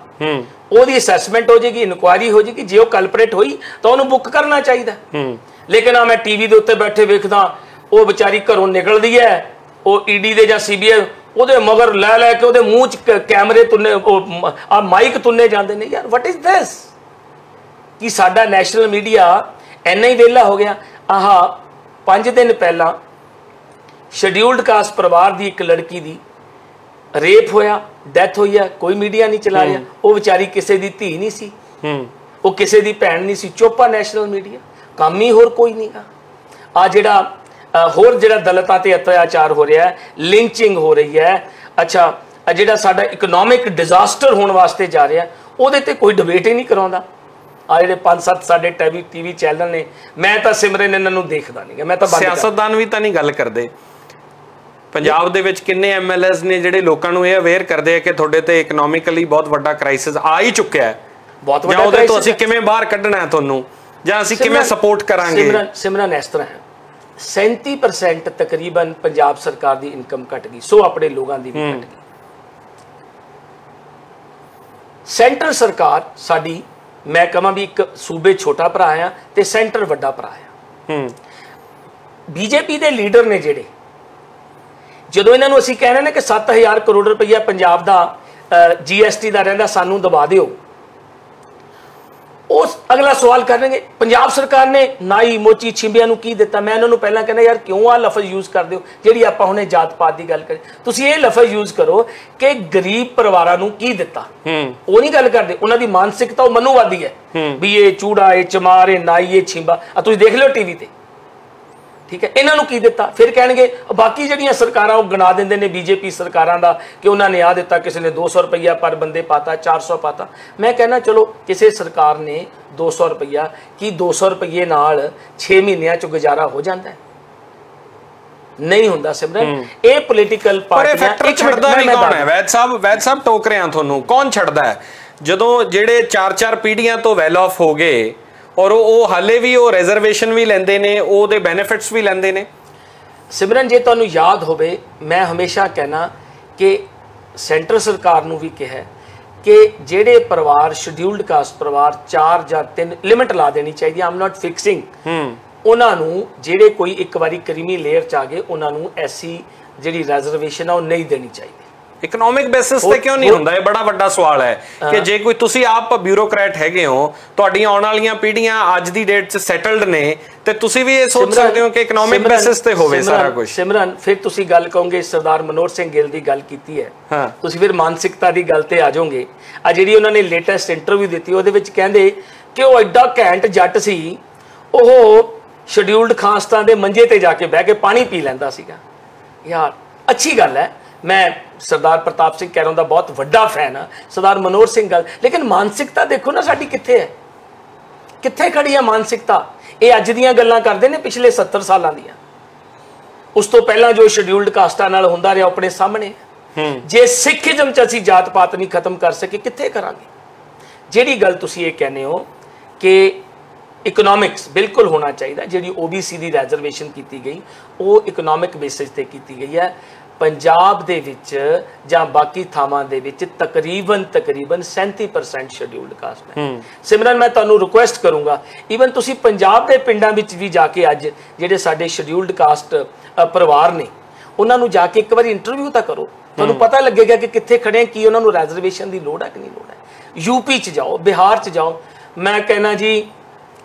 Speaker 2: ਉਹਦੀ ਅਸੈਸਮੈਂਟ ਹੋ ਜਾਏਗੀ, ਇਨਕੁਆਇਰੀ ਹੋ ਜਾਏਗੀ, ਜੇ ਉਹ ਕਲਪਰੇਟ ਹੋਈ ਤਾਂ ਉਹਨੂੰ ਬੁੱਕ ਕਰਨਾ ਚਾਹੀਦਾ। ਲੇਕਿਨ ਆ ਮੈਂ ਟੀਵੀ ਦੇ ਉੱਤੇ ਬੈਠੇ ਵੇਖਦਾ ਉਹ ਵਿਚਾਰੀ ਘਰੋਂ ਨਿਕਲਦੀ ਹੈ, ਉਹ ਈਡੀ ਦੇ ਜਾਂ ਸੀਬੀਆਈ ਉਹਦੇ ਮਗਰ ਲੈ ਕੇ ਉਹਦੇ ਮੂੰਹ 'ਚ ਕੈਮਰੇ ਤੁੰਨੇ, ਆ ਮਾਈਕ ਤੁੰਨੇ ਜਾਂਦੇ ਨੇ। ਯਾਰ ਵਾਟ ਇਜ਼ ਦਿਸ? ਕਿ ਸਾਡਾ ਨੈਸ਼ਨਲ ਮੀਡੀਆ ਇੰਨਾ ਹੀ ਵਿਹਲਾ ਹੋ ਗਿਆ। 5 ਦਿਨ ਪਹਿਲਾਂ ਸ਼ਡਿਊਲਡ ਕਾਸਟ ਪਰਿਵਾਰ ਦੀ ਇੱਕ ਲੜਕੀ ਦੀ ਰੇਪ ਹੋਇਆ, ਡੈਥ ਹੋਈ ਹੈ, ਕੋਈ ਮੀਡੀਆ ਨਹੀਂ ਚਲਾ ਰਿਹਾ। ਉਹ ਵਿਚਾਰੀ ਕਿਸੇ ਦੀ ਧੀ ਨਹੀਂ ਸੀ, ਉਹ ਕਿਸੇ ਦੀ ਭੈਣ ਨਹੀਂ ਸੀ, ਚੁੱਪ ਆ ਨੈਸ਼ਨਲ ਮੀਡੀਆ, ਕੰਮ ਹੀ ਹੋਰ ਕੋਈ ਨਹੀਂਗਾ। ਆ ਜਿਹੜਾ ਹੋਰ ਜਿਹੜਾ ਦਲਿਤਾਂ ਤੇ ਅਤਿਆਚਾਰ ਹੋ ਰਿਹਾ ਹੈ, ਲਿੰਚਿੰਗ ਹੋ ਰਹੀ ਹੈ, ਅੱਛਾ ਜਿਹੜਾ ਸਾਡਾ ਇਕਨੋਮਿਕ ਡਿਜ਼ਾਸਟਰ ਹੋਣ ਵਾਸਤੇ ਜਾ ਰਿਹਾ, ਉਹਦੇ ਤੇ ਕੋਈ ਡਿਬੇਟ ਹੀ ਨਹੀਂ ਕਰਾਉਂਦਾ। ਆ ਜਿਹੜੇ 5-7 ਸਾਡੇ ਟੀਵੀ ਚੈਨਲ ਨੇ, ਮੈਂ ਤਾਂ ਸਿਮਰਨ ਇਹਨਾਂ ਨੂੰ ਦੇਖਦਾ ਨਹੀਂ, ਮੈਂ ਤਾਂ
Speaker 1: ਸਿਆਸਤਦਾਨ ਵੀ ਤਾਂ ਨਹੀਂ ਗੱਲ ਕਰਦੇ। ਪੰਜਾਬ ਦੇ ਵਿੱਚ ਕਿੰਨੇ ਐਮਐਲਏਸ ਨੇ ਜਿਹੜੇ ਲੋਕਾਂ ਨੂੰ ਇਹ ਅਵੇਅਰ ਕਰਦੇ ਆ ਕਿ ਤੁਹਾਡੇ ਤੇ ਇਕਨੋਮਿਕਲੀ ਬਹੁਤ ਵੱਡਾ ਕ੍ਰਾਈਸਿਸ ਆ ਹੀ ਚੁੱਕਿਆ ਹੈ,
Speaker 2: ਬਹੁਤ ਵੱਡਾ,
Speaker 1: ਉਹਦੇ ਤੋਂ ਅਸੀਂ ਕਿਵੇਂ ਬਾਹਰ ਕੱਢਣਾ ਹੈ ਤੁਹਾਨੂੰ, ਜਾਂ ਅਸੀਂ ਕਿਵੇਂ ਸਪੋਰਟ ਕਰਾਂਗੇ?
Speaker 2: ਸਿਮਰਨ ਇਸ ਤਰ੍ਹਾਂ ਹੈ, 37% ਤਕਰੀਬਨ ਪੰਜਾਬ ਸਰਕਾਰ ਦੀ ਇਨਕਮ ਘਟ ਗਈ, ਸੋ ਆਪਣੇ ਲੋਕਾਂ ਦੀ ਵੀ ਘਟ ਗਈ। ਸੈਂਟਰ ਸਰਕਾਰ ਸਾਡੀ, ਮੈਂ ਕਹਾਂ ਵੀ ਇੱਕ ਸੂਬੇ ਛੋਟਾ ਭਰਾ ਆ ਤੇ ਸੈਂਟਰ ਵੱਡਾ ਭਰਾ ਆ। ਬੀਜੇਪੀ ਦੇ ਲੀਡਰ ਨੇ ਜਿਹੜੇ, ਜਦੋਂ ਇਹਨਾਂ ਨੂੰ ਅਸੀਂ ਕਹਿੰਦੇ ਨੇ ਕਿ 7000 ਕਰੋੜ ਰੁਪਈਆ ਪੰਜਾਬ ਦਾ GST ਦਾ ਰਹਿੰਦਾ, ਸਾਨੂੰ ਦਬਾ ਦਿਓ, ਉਹ ਅਗਲਾ ਸਵਾਲ ਕਰਨਗੇ ਪੰਜਾਬ ਸਰਕਾਰ ਨੇ ਨਾਈ ਮੋਚੀ ਛਿੰਬਿਆਂ ਨੂੰ ਕੀ ਦਿੱਤਾ। ਮੈਂ ਇਹਨਾਂ ਨੂੰ ਪਹਿਲਾਂ ਕਹਿੰਦਾ ਯਾਰ ਕਿਉਂ ਆ ਲਫ਼ਜ਼ ਯੂਜ਼ ਕਰਦੇ ਹੋ? ਜਿਹੜੀ ਆਪਾਂ ਹੁਣੇ ਜਾਤ ਪਾਤ ਦੀ ਗੱਲ ਕਰੀ, ਤੁਸੀਂ ਇਹ ਲਫ਼ਜ਼ ਯੂਜ਼ ਕਰੋ ਕਿ ਗਰੀਬ ਪਰਿਵਾਰਾਂ ਨੂੰ ਕੀ ਦਿੱਤਾ। ਉਹ ਨਹੀਂ ਗੱਲ ਕਰਦੇ, ਉਹਨਾਂ ਦੀ ਮਾਨਸਿਕਤਾ ਉਹ ਮਨੂਵਾਦੀ ਹੈ ਵੀ ਇਹ ਚੂੜਾ, ਇਹ ਚਮਾਰ, ਇਹ ਨਾਈ, ਇਹ ਛਿੰਬਾ, ਤੁਸੀਂ ਦੇਖ ਲਿਓ ਟੀਵੀ ਤੇ, ਠੀਕ ਹੈ। ਇਹਨਾਂ ਨੂੰ ਕੀ ਦਿੱਤਾ? ਫਿਰ ਕਹਿਣਗੇ ਬਾਕੀ ਜਿਹੜੀਆਂ ਸਰਕਾਰਾਂ ਉਹ ਗਿਣਾ ਦਿੰਦੇ ਨੇ ਬੀਜੇਪੀ ਸਰਕਾਰਾਂ ਦਾ ਕਿ ਉਹਨਾਂ ਨੇ ਆ ਦਿੱਤਾ, ਕਿਸੇ ਨੇ 200 ਰੁਪਈਆ ਪਰ ਬੰਦੇ ਪਾਤਾ, 400 ਪਾਤਾ। ਮੈਂ ਕਹਿੰਦਾ ਚਲੋ ਕਿਸੇ ਸਰਕਾਰ ਨੇ 200 ਰੁਪਈਆ, ਕੀ 200 ਰੁਪਈਏ ਨਾਲ 6 ਮਹੀਨਿਆਂ ਚ ਗੁਜ਼ਾਰਾ ਹੋ ਜਾਂਦਾ ਹੈ? ਨਹੀਂ ਹੁੰਦਾ ਸਿਮਰਨ। ਇਹ ਪੋਲੀਟੀਕਲ ਪਾਰਟੀਆਂ
Speaker 1: ਇੱਕ ਛੱਡਦਾ ਵੀ ਕੌਣ ਹੈ? ਵੈਦ ਸਾਹਿਬ ਟੋਕ ਰਹੇ ਆ ਤੁਹਾਨੂੰ, ਕੌਣ ਛੱਡਦਾ ਹੈ? ਜਦੋਂ ਜਿਹੜੇ 4-4 ਪੀੜ੍ਹੀਆਂ ਤੋਂ ਵੈਲ ਆਫ ਹੋ ਗਏ ਔਰ ਉਹ ਹਾਲੇ ਵੀ ਉਹ ਰਿਜ਼ਰਵੇਸ਼ਨ ਵੀ ਲੈਂਦੇ ਨੇ, ਉਹਦੇ ਬੈਨੀਫਿਟਸ ਵੀ ਲੈਂਦੇ ਨੇ।
Speaker 2: ਸਿਮਰਨ ਜੇ ਤੁਹਾਨੂੰ ਯਾਦ ਹੋਵੇ, ਮੈਂ ਹਮੇਸ਼ਾ ਕਹਿਣਾ ਕਿ ਸੈਂਟਰ ਸਰਕਾਰ ਨੂੰ ਵੀ ਕਿਹਾ ਕਿ ਜਿਹੜੇ ਪਰਿਵਾਰ ਸ਼ਡਿਊਲਡ ਕਾਸਟ ਪਰਿਵਾਰ 4 ਜਾਂ 3 ਲਿਮਿਟ ਲਾ ਦੇਣੀ ਚਾਹੀਦੀ। ਆਮ ਨਾਟ ਫਿਕਸਿੰਗ ਉਹਨਾਂ ਨੂੰ, ਜਿਹੜੇ ਕੋਈ ਇੱਕ ਵਾਰੀ ਕਰੀਮੀ ਲੇਅਰ ਚ ਆ ਗਏ ਉਹਨਾਂ ਨੂੰ ਐਸੀ ਜਿਹੜੀ ਰਿਜ਼ਰਵੇਸ਼ਨ ਆ ਉਹ ਨਹੀਂ ਦੇਣੀ ਚਾਹੀਦੀ।
Speaker 1: ਇਕਨੋਮਿਕ ਬੇਸਿਸ ਤੇ ਕਿਉਂ ਨਹੀਂ ਹੁੰਦਾ? ਇਹ ਬੜਾ ਵੱਡਾ ਸਵਾਲ ਹੈ ਕਿ ਜੇ ਕੋਈ ਤੁਸੀਂ ਆਪ ਬਿਊਰੋਕਰੈਟ ਹੈਗੇ ਹੋ, ਤੁਹਾਡੀਆਂ ਆਉਣ ਵਾਲੀਆਂ ਪੀੜ੍ਹੀਆਂ ਅੱਜ ਦੀ ਡੇਟ 'ਚ ਸੈਟਲਡ ਨੇ, ਤੇ ਤੁਸੀਂ ਵੀ ਇਹ ਸੋਚ ਸਕਦੇ ਹੋ ਕਿ ਇਕਨੋਮਿਕ ਬੇਸਿਸ ਤੇ ਹੋਵੇ ਸਾਰਾ ਕੁਝ।
Speaker 2: ਸਿਮਰਨ, ਫਿਰ ਤੁਸੀਂ ਗੱਲ ਕਹੋਗੇ ਸਰਦਾਰ ਮਨੋਹਰ ਸਿੰਘ ਗਿੱਲ ਦੀ ਗੱਲ ਕੀਤੀ ਹੈ, ਤੁਸੀਂ ਫਿਰ ਮਾਨਸਿਕਤਾ ਦੀ ਗੱਲ ਤੇ ਆ ਜਾਓਗੇ। ਆ ਜਿਹੜੀ ਉਹਨਾਂ ਨੇ ਲੇਟੈਸਟ ਇੰਟਰਵਿਊ ਦਿੱਤੀ ਉਹਦੇ ਵਿੱਚ ਕਹਿੰਦੇ ਕਿ ਉਹ ਐਡਾ ਘੈਂਟ ਜੱਟ ਸੀ, ਉਹ ਸ਼ਡਿਊਲਡ ਕਾਸਟਾਂ ਦੇ ਮੰਜੇ ਤੇ ਜਾ ਕੇ ਬਹਿ ਕੇ ਪਾਣੀ ਪੀ ਲੈਂਦਾ ਸੀਗਾ। ਯਾਰ ਅੱਛੀ ਗੱਲ ਹੈ, ਮੈਂ ਸਰਦਾਰ ਪ੍ਰਤਾਪ ਸਿੰਘ ਕੈਰੋਂ ਦਾ ਬਹੁਤ ਵੱਡਾ ਫੈਨ ਹਾਂ, ਸਰਦਾਰ ਮਨੋਹਰ ਸਿੰਘ ਗੱਲ, ਲੇਕਿਨ ਮਾਨਸਿਕਤਾ ਦੇਖੋ ਨਾ ਸਾਡੀ ਕਿੱਥੇ ਹੈ, ਕਿੱਥੇ ਖੜੀ ਹੈ ਮਾਨਸਿਕਤਾ। ਇਹ ਅੱਜ ਦੀਆਂ ਗੱਲਾਂ ਕਰਦੇ ਨੇ ਪਿਛਲੇ 70 ਸਾਲਾਂ ਦੀਆਂ। ਉਸ ਤੋਂ ਪਹਿਲਾਂ ਜੋ ਸ਼ਡਿਊਲਡ ਕਾਸਟਾਂ ਨਾਲ ਹੁੰਦਾ ਰਿਹਾ ਆਪਣੇ ਸਾਹਮਣੇ। ਜੇ ਸਿੱਖੀਜ਼ਮ ਚ ਅਸੀਂ ਜਾਤ ਪਾਤ ਨਹੀਂ ਖਤਮ ਕਰ ਸਕੇ ਕਿੱਥੇ ਕਰਾਂਗੇ? ਜਿਹੜੀ ਗੱਲ ਤੁਸੀਂ ਇਹ ਕਹਿੰਦੇ ਹੋ ਕਿ ਇਕਨੋਮਿਕਸ ਬਿਲਕੁਲ ਹੋਣਾ ਚਾਹੀਦਾ, ਜਿਹੜੀ OBC ਦੀ ਰਿਜ਼ਰਵੇਸ਼ਨ ਕੀਤੀ ਗਈ ਉਹ ਇਕਨੋਮਿਕ ਬੇਸਿਸ ਤੇ ਕੀਤੀ ਗਈ ਹੈ। ਪੰਜਾਬ ਦੇ ਵਿੱਚ ਜਾਂ ਬਾਕੀ ਥਾਵਾਂ ਦੇ ਵਿੱਚ ਤਕਰੀਬਨ 37% ਸ਼ਡਿਊਲਡ ਕਾਸਟ ਹੈ। ਸਿਮਰਨ, ਮੈਂ ਤੁਹਾਨੂੰ ਰਿਕੁਐਸਟ ਕਰੂੰਗਾ, ਈਵਨ ਤੁਸੀਂ ਪੰਜਾਬ ਦੇ ਪਿੰਡਾਂ ਵਿੱਚ ਵੀ ਜਾ ਕੇ ਅੱਜ ਜਿਹੜੇ ਸਾਡੇ ਸ਼ਡਿਊਲਡ ਕਾਸਟ ਪਰਿਵਾਰ ਨੇ ਉਹਨਾਂ ਨੂੰ ਜਾ ਕੇ ਇੱਕ ਵਾਰੀ ਇੰਟਰਵਿਊ ਤਾਂ ਕਰੋ, ਤੁਹਾਨੂੰ ਪਤਾ ਲੱਗੇਗਾ ਕਿ ਕਿੱਥੇ ਖੜੇ ਆ, ਕੀ ਉਹਨਾਂ ਨੂੰ ਰਿਜ਼ਰਵੇਸ਼ਨ ਦੀ ਲੋੜ ਹੈ ਕਿ ਨਹੀਂ ਲੋੜ ਹੈ। UP 'ਚ ਜਾਓ, ਬਿਹਾਰ 'ਚ ਜਾਓ, ਮੈਂ ਕਹਿਣਾ ਜੀ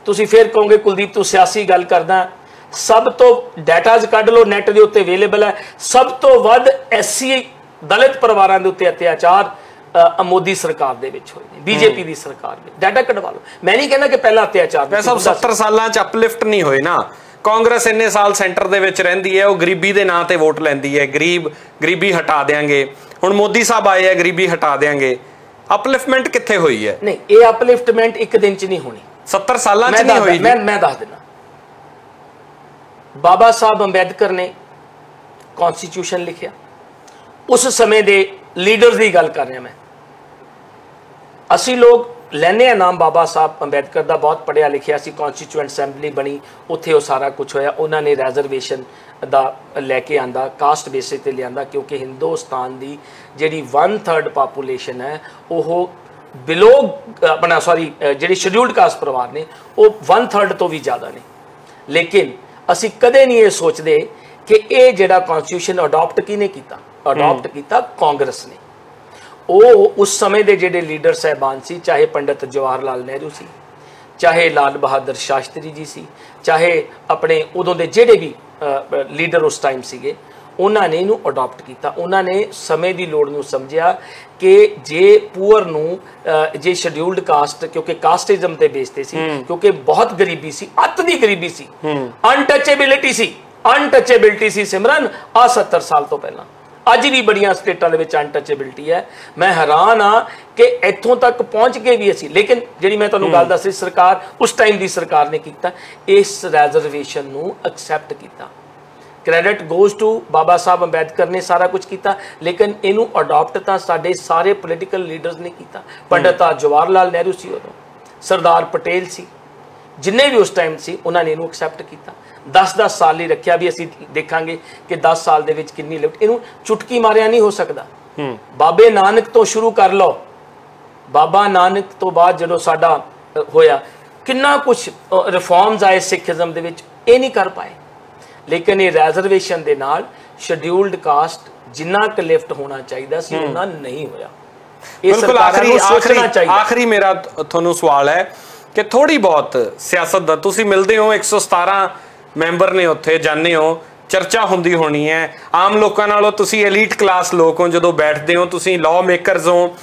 Speaker 2: ਤੁਸੀਂ ਫਿਰ ਕਹੋਗੇ ਕੁਲਦੀਪ ਤੂੰ ਸਿਆਸੀ ਗੱਲ ਕਰਦਾ, ਸਭ ਤੋਂ ਡਾਟਾਜ਼ ਕੱਢ ਲਓ, ਨੈਟ ਦੇ ਉੱਤੇ ਅਵੇਲੇਬਲ ਹੈ, ਸਭ ਤੋਂ ਵੱਧ SC ਦਲਿਤ ਪਰਿਵਾਰਾਂ ਦੇ ਉੱਤੇ ਅਤਿਆਚਾਰ ਮੋਦੀ ਸਰਕਾਰ ਦੇ ਵਿੱਚ ਹੋਏ ਨੇ, BJP ਦੀ ਸਰਕਾਰ ਵਿੱਚ। ਡਾਟਾ ਕਢਵਾ ਲਓ। ਮੈਂ ਨਹੀਂ ਕਹਿੰਦਾ ਕਿ ਪਹਿਲਾਂ ਅਤਿਆਚਾਰ,
Speaker 1: ਸਭ 70 ਸਾਲਾਂ 'ਚ ਅਪਲਿਫਟ ਨਹੀਂ ਹੋਏ ਨਾ। ਕਾਂਗਰਸ ਇੰਨੇ ਸਾਲ ਸੈਂਟਰ ਦੇ ਵਿੱਚ ਰਹਿੰਦੀ ਹੈ, ਉਹ ਗਰੀਬੀ ਦੇ ਨਾਂ ਤੇ ਵੋਟ ਲੈਂਦੀ ਹੈ, ਗਰੀਬੀ ਹਟਾ ਦੇਾਂਗੇ। ਹੁਣ ਮੋਦੀ ਸਾਹਿਬ ਆਏ ਆ, ਗਰੀਬੀ ਹਟਾ ਦੇਾਂਗੇ। ਅਪਲਿਫਟਮੈਂਟ ਕਿੱਥੇ ਹੋਈ ਹੈ?
Speaker 2: ਨਹੀਂ, ਇਹ ਅਪਲਿਫਟਮੈਂਟ ਇੱਕ ਦਿਨ 'ਚ ਨਹੀਂ ਹੋਣੀ,
Speaker 1: 70 ਸਾਲਾਂ 'ਚ ਨਹੀਂ ਹੋਈ।
Speaker 2: ਮੈਂ ਦੱਸ ਦਿੰਦਾ, ਬਾਬਾ ਸਾਹਿਬ ਅੰਬੇਦਕਰ ਨੇ ਕਨਸਟੀਟਿਊਸ਼ਨ ਲਿਖਿਆ, ਉਸ ਸਮੇਂ ਦੇ ਲੀਡਰਸ ਦੀ ਗੱਲ ਕਰ ਰਿਹਾ ਮੈਂ। ਅਸੀਂ ਲੋਕ ਲੈਨੇ ਆ ਨਾਮ ਬਾਬਾ ਸਾਹਿਬ ਅੰਬੇਦਕਰ ਦਾ, ਬਹੁਤ ਪੜ੍ਹਿਆ ਲਿਖਿਆ ਸੀ, ਕਨਸਟੀਟਿਊਐਂਟ ਅਸੈਂਬਲੀ ਬਣੀ, ਉੱਥੇ ਉਹ ਸਾਰਾ ਕੁਝ ਹੋਇਆ। ਉਹਨਾਂ ਨੇ ਰਿਜ਼ਰਵੇਸ਼ਨ ਦਾ ਲੈ ਕੇ ਆਂਦਾ, ਕਾਸਟ ਬੇਸਿਸ ਤੇ ਲਿਆਂਦਾ, ਕਿਉਂਕਿ ਹਿੰਦੁਸਤਾਨ ਦੀ ਜਿਹੜੀ 1/3 ਪਾਪੂਲੇਸ਼ਨ ਹੈ ਉਹ ਬਿਲੋ ਆਪਣਾ ਜਿਹੜੀ ਸ਼ਡਿਊਲਡ ਕਾਸਟ ਪਰਿਵਾਰ ਨੇ ਉਹ 1/3 ਤੋਂ ਵੀ ਜ਼ਿਆਦਾ ਨੇ। ਲੇਕਿਨ ਅਸੀਂ ਕਦੇ ਨਹੀਂ ਇਹ ਸੋਚਦੇ ਕਿ ਇਹ ਜਿਹੜਾ ਕਨਸਟੀਟਿਊਸ਼ਨ ਅਡਾਪਟ ਕਿਹਨੇ ਕੀਤਾ? ਅਡਾਪਟ ਕੀਤਾ ਕਾਂਗਰਸ ਨੇ। ਉਹ ਉਸ ਸਮੇਂ ਦੇ ਜਿਹੜੇ ਲੀਡਰ ਸਾਹਿਬਾਨ ਸੀ, ਚਾਹੇ ਪੰਡਿਤ ਜਵਾਹਰ ਲਾਲ ਨਹਿਰੂ ਸੀ, ਚਾਹੇ ਲਾਲ ਬਹਾਦਰ ਸ਼ਾਸਤਰੀ ਜੀ ਸੀ, ਚਾਹੇ ਆਪਣੇ ਉਦੋਂ ਦੇ ਜਿਹੜੇ ਵੀ ਲੀਡਰ ਉਸ ਟਾਈਮ ਸੀਗੇ, ਉਹਨਾਂ ਨੇ ਇਹਨੂੰ ਅਡਾਪਟ ਕੀਤਾ। ਉਹਨਾਂ ਨੇ ਸਮੇਂ ਦੀ ਲੋੜ ਨੂੰ ਸਮਝਿਆ ਕਿ ਜੇ ਪੂਅਰ ਨੂੰ ਜੇ ਸ਼ਡਿਊਲਡ ਕਾਸਟ, ਕਿਉਂਕਿ ਕਾਸਟਿਜ਼ਮ ਤੇ ਬੇਸਤੇ ਸੀ, ਕਿਉਂਕਿ ਬਹੁਤ ਗਰੀਬੀ ਸੀ, ਅੱਤ ਦੀ ਗਰੀਬੀ ਸੀ, ਅਨਟੱਚੇਬਿਲਿਟੀ ਸੀ ਸਿਮਰਨ, ਆ 70 ਸਾਲ ਤੋਂ ਪਹਿਲਾਂ। ਅੱਜ ਵੀ ਬੜੀਆਂ ਸਟੇਟਾਂ ਦੇ ਵਿੱਚ ਅਨਟੱਚੇਬਿਲਿਟੀ ਹੈ। ਮੈਂ ਹੈਰਾਨ ਆ ਕਿ ਇੱਥੋਂ ਤੱਕ ਪਹੁੰਚ ਕੇ ਵੀ ਅਸੀਂ, ਲੇਕਿਨ ਜਿਹੜੀ ਮੈਂ ਤੁਹਾਨੂੰ ਗੱਲ ਦੱਸ ਰਹੀ, ਸਰਕਾਰ ਉਸ ਟਾਈਮ ਦੀ ਸਰਕਾਰ ਨੇ ਕੀਤਾ, ਇਸ ਰਿਜ਼ਰਵੇਸ਼ਨ ਨੂੰ ਐਕਸੈਪਟ ਕੀਤਾ। ਕ੍ਰੈਡਿਟ ਗੋਜ਼ ਟੂ ਬਾਬਾ ਸਾਹਿਬ ਅੰਬੇਦਕਰ ਨੇ ਸਾਰਾ ਕੁਝ ਕੀਤਾ, ਲੇਕਿਨ ਇਹਨੂੰ ਅਡਾਪਟ ਤਾਂ ਸਾਡੇ ਸਾਰੇ ਪੋਲੀਟੀਕਲ ਲੀਡਰਸ ਨੇ ਕੀਤਾ। ਪੰਡਿਤ ਜਵਾਹਰ ਲਾਲ ਨਹਿਰੂ ਸੀ, ਉਦੋਂ ਸਰਦਾਰ ਪਟੇਲ ਸੀ, ਜਿੰਨੇ ਵੀ ਉਸ ਟਾਈਮ ਸੀ, ਉਹਨਾਂ ਨੇ ਇਹਨੂੰ ਐਕਸੈਪਟ ਕੀਤਾ। 10-10 ਸਾਲ ਲਈ ਰੱਖਿਆ ਵੀ ਅਸੀਂ ਦੇਖਾਂਗੇ ਕਿ 10 ਸਾਲ ਦੇ ਵਿੱਚ ਕਿੰਨੀ ਲਿਫਟ। ਇਹਨੂੰ ਚੁਟਕੀ ਮਾਰਿਆ ਨਹੀਂ ਹੋ ਸਕਦਾ। ਬਾਬੇ ਨਾਨਕ ਤੋਂ ਸ਼ੁਰੂ ਕਰ ਲਓ, ਬਾਬਾ ਨਾਨਕ ਤੋਂ ਬਾਅਦ ਜਦੋਂ ਸਾਡਾ ਹੋਇਆ, ਕਿੰਨਾ ਕੁਝ ਰਿਫਾਰਮਸ ਆਏ ਸਿੱਖੀਜ਼ਮ ਦੇ ਵਿੱਚ, ਇਹ ਨਹੀਂ ਕਰ ਪਾਏ। ਲੇਕਿਨ ਇਹ ਰਿਜ਼ਰਵੇਸ਼ਨ ਦੇ ਨਾਲ ਸ਼ਡਿਊਲਡ ਕਾਸਟ ਜਿੰਨਾ ਕੁ ਲਿਫਟ ਹੋਣਾ ਚਾਹੀਦਾ ਸੀ ਉਹਨਾਂ ਨਹੀਂ ਹੋਇਆ। ਇਹ ਸਰਕਾਰਾਂ ਨੂੰ ਸੋਚਣਾ ਚਾਹੀਦਾ।
Speaker 1: ਆਖਰੀ ਮੇਰਾ ਤੁਹਾਨੂੰ ਸਵਾਲ ਹੈ ਕਿ ਥੋੜੀ ਬਹੁਤ ਸਿਆਸਤ ਦਾ ਤੁਸੀਂ ਮਿਲਦੇ ਹੋ, 117 ਮੈਂਬਰ ਨੇ ਉੱਥੇ, ਜਾਂਦੇ ਹੋ, ਚਰਚਾ ਹੁੰਦੀ ਹੋਣੀ ਹੈ ਆਮ ਲੋਕਾਂ ਨਾਲੋਂ, ਤੁਸੀਂ ਐਲੀਟ ਕਲਾਸ ਲੋਕ ਹੋ, ਜਦੋਂ ਬੈਠਦੇ ਹੋ ਤੁਸੀਂ ਲਾਅ ਮੇਕਰਸ ਹੋ,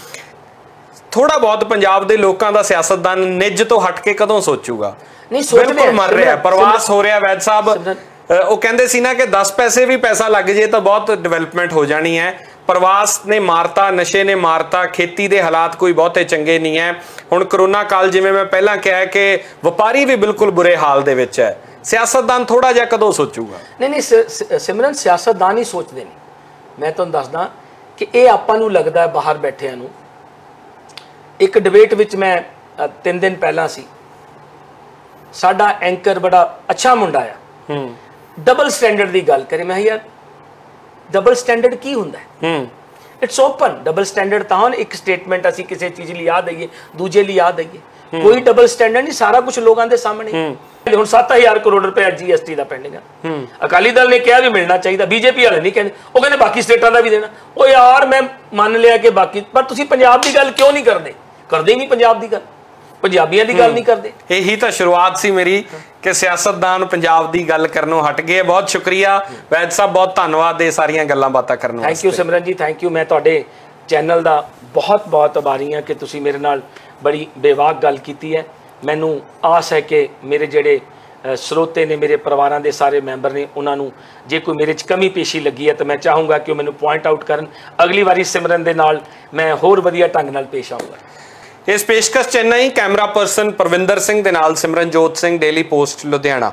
Speaker 1: ਥੋੜਾ ਬਹੁਤ ਪੰਜਾਬ ਦੇ ਲੋਕਾਂ ਦਾ ਸਿਆਸਤਦਾਨ ਨਿੱਜ ਤੋਂ ਹਟ ਕੇ ਕਦੋਂ ਸੋਚੂਗਾ?
Speaker 2: ਨਹੀਂ ਸੋਚਦੇ,
Speaker 1: ਮਰ ਰਿਹਾ, ਪ੍ਰਵਾਸ ਹੋ ਰਿਹਾ। ਵੈਦ ਸਾਹਿਬ ਉਹ ਕਹਿੰਦੇ ਸੀ ਨਾ ਕਿ 10 ਪੈਸੇ ਵੀ ਪੈਸਾ ਲੱਗ ਜੇ ਤਾਂ ਬਹੁਤ ਡਿਵੈਲਪਮੈਂਟ ਹੋ ਜਾਣੀ ਹੈ। ਪ੍ਰਵਾਸ ਨੇ ਮਾਰਤਾ, ਨਸ਼ੇ ਨੇ ਮਾਰਤਾ, ਖੇਤੀ ਦੇ ਹਾਲਾਤ ਕੋਈ ਬਹੁਤੇ ਚੰਗੇ ਨਹੀਂ ਹੈ। ਹੁਣ ਕਰੋਨਾ ਕਾਲ, ਜਿਵੇਂ ਮੈਂ ਪਹਿਲਾਂ ਕਿਹਾ ਕਿ ਵਪਾਰੀ ਵੀ ਬਿਲਕੁਲ ਬੁਰੇ ਹਾਲ ਦੇ ਵਿੱਚ ਹੈ। ਸਿਆਸਤਦਾਨ ਥੋੜਾ ਜਿਹਾ ਕਦੋਂ ਸੋਚੂਗਾ?
Speaker 2: ਨਹੀਂ ਸਿਮਰਨ, ਸਿਆਸਤਦਾਨ ਹੀ ਸੋਚਦੇ ਨੇ। ਮੈਂ ਤੁਹਾਨੂੰ ਦੱਸਦਾ ਕਿ ਇਹ ਆਪਾਂ ਨੂੰ ਲੱਗਦਾ ਹੈ ਬਾਹਰ ਬੈਠਿਆਂ ਨੂੰ। ਇੱਕ ਡਿਬੇਟ ਵਿੱਚ ਮੈਂ 3 ਦਿਨ ਪਹਿਲਾਂ ਸੀ, ਸਾਡਾ ਐਂਕਰ ਬੜਾ ਅੱਛਾ ਮੁੰਡਾ ਆ, ਡਬਲ ਸਟੈਂਡਰਡ ਦੀ ਗੱਲ ਕਰੇ। ਮੈਂ ਯਾਰ ਡਬਲ ਸਟੈਂਡਰਡ ਕੀ ਹੁੰਦਾ ਹੈ? It's open. डबल स्टैंडर्ड ਤਾਂ ਹੁਣ ਇੱਕ ਸਟੇਟਮੈਂਟ ਅਸੀਂ ਕਿਸੇ ਚੀਜ਼ ਲਈ ਆ ਦਈਏ ਦੂਜੇ ਲਈ ਆ ਦਈਏ, ਕੋਈ ਡਬਲ ਸਟੈਂਡਰਡ ਨਹੀਂ, ਸਾਰਾ ਕੁਝ ਲੋਕਾਂ ਦੇ ਸਾਹਮਣੇ। ਹੁਣ 7000 ਕਰੋੜ ਰੁਪਏ GST ਦਾ ਪੈਂਡਿੰਗ ਆ। ਅਕਾਲੀ ਦਲ ਨੇ ਕਿਹਾ ਵੀ ਮਿਲਣਾ ਚਾਹੀਦਾ, ਬੀਜੇਪੀ ਵਾਲੇ ਨਹੀਂ ਕਹਿੰਦੇ, ਉਹ ਕਹਿੰਦੇ ਬਾਕੀ ਸਟੇਟਾਂ ਦਾ ਵੀ ਦੇਣਾ। ਉਹ ਯਾਰ ਮੈਂ ਮੰਨ ਲਿਆ ਕਿ ਬਾਕੀ, ਪਰ ਤੁਸੀਂ ਪੰਜਾਬ ਦੀ ਗੱਲ ਕਿਉਂ ਨਹੀਂ ਕਰਦੇ? ਕਰਦੇ ਹੀ ਨਹੀਂ ਪੰਜਾਬ ਦੀ ਗੱਲ, ਪੰਜਾਬੀਆਂ ਦੀ ਗੱਲ ਨਹੀਂ ਕਰਦੇ।
Speaker 1: ਇਹੀ ਤਾਂ ਸ਼ੁਰੂਆਤ ਸੀ ਮੇਰੀ ਕਿ ਸਿਆਸਤਦਾਨ ਪੰਜਾਬ ਦੀ ਗੱਲ ਕਰਨੋਂ ਹਟ ਗਏ। ਬਹੁਤ ਸ਼ੁਕਰੀਆ ਵੈਦ ਸਾਹਿਬ, ਬਹੁਤ ਧੰਨਵਾਦ ਇਹ ਸਾਰੀਆਂ ਗੱਲਾਂ ਬਾਤਾਂ ਕਰਨ ਵਾਸਤੇ।
Speaker 2: ਥੈਂਕ ਯੂ ਸਿਮਰਨ ਜੀ, ਥੈਂਕ ਯੂ। ਮੈਂ ਤੁਹਾਡੇ ਚੈਨਲ ਦਾ ਬਹੁਤ ਬਹੁਤ ਆਭਾਰੀ ਹਾਂ ਕਿ ਤੁਸੀਂ ਮੇਰੇ ਨਾਲ ਬੜੀ ਬੇਵਾਕ ਗੱਲ ਕੀਤੀ ਹੈ। ਮੈਨੂੰ ਆਸ ਹੈ ਕਿ ਮੇਰੇ ਜਿਹੜੇ ਸਰੋਤੇ ਨੇ, ਮੇਰੇ ਪਰਿਵਾਰਾਂ ਦੇ ਸਾਰੇ ਮੈਂਬਰ ਨੇ, ਉਹਨਾਂ ਨੂੰ ਜੇ ਕੋਈ ਮੇਰੇ 'ਚ ਕਮੀ ਪੇਸ਼ੀ ਲੱਗੀ ਹੈ ਤਾਂ ਮੈਂ ਚਾਹੂੰਗਾ ਕਿ ਉਹ ਮੈਨੂੰ ਪੁਆਇੰਟ ਆਊਟ ਕਰਨ। ਅਗਲੀ ਵਾਰੀ ਸਿਮਰਨ ਦੇ ਨਾਲ ਮੈਂ ਹੋਰ ਵਧੀਆ ਢੰਗ ਨਾਲ ਪੇਸ਼ ਆਊਂਗਾ।
Speaker 1: ਇਸ ਪੇਸ਼ਕਸ਼ ਚੇਨਈ, ਕੈਮਰਾ ਪਰਸਨ ਪਰਵਿੰਦਰ ਸਿੰਘ ਦੇ ਨਾਲ ਸਿਮਰਨਜੋਤ ਸਿੰਘ, ਡੇਲੀ ਪੋਸਟ ਲੁਧਿਆਣਾ।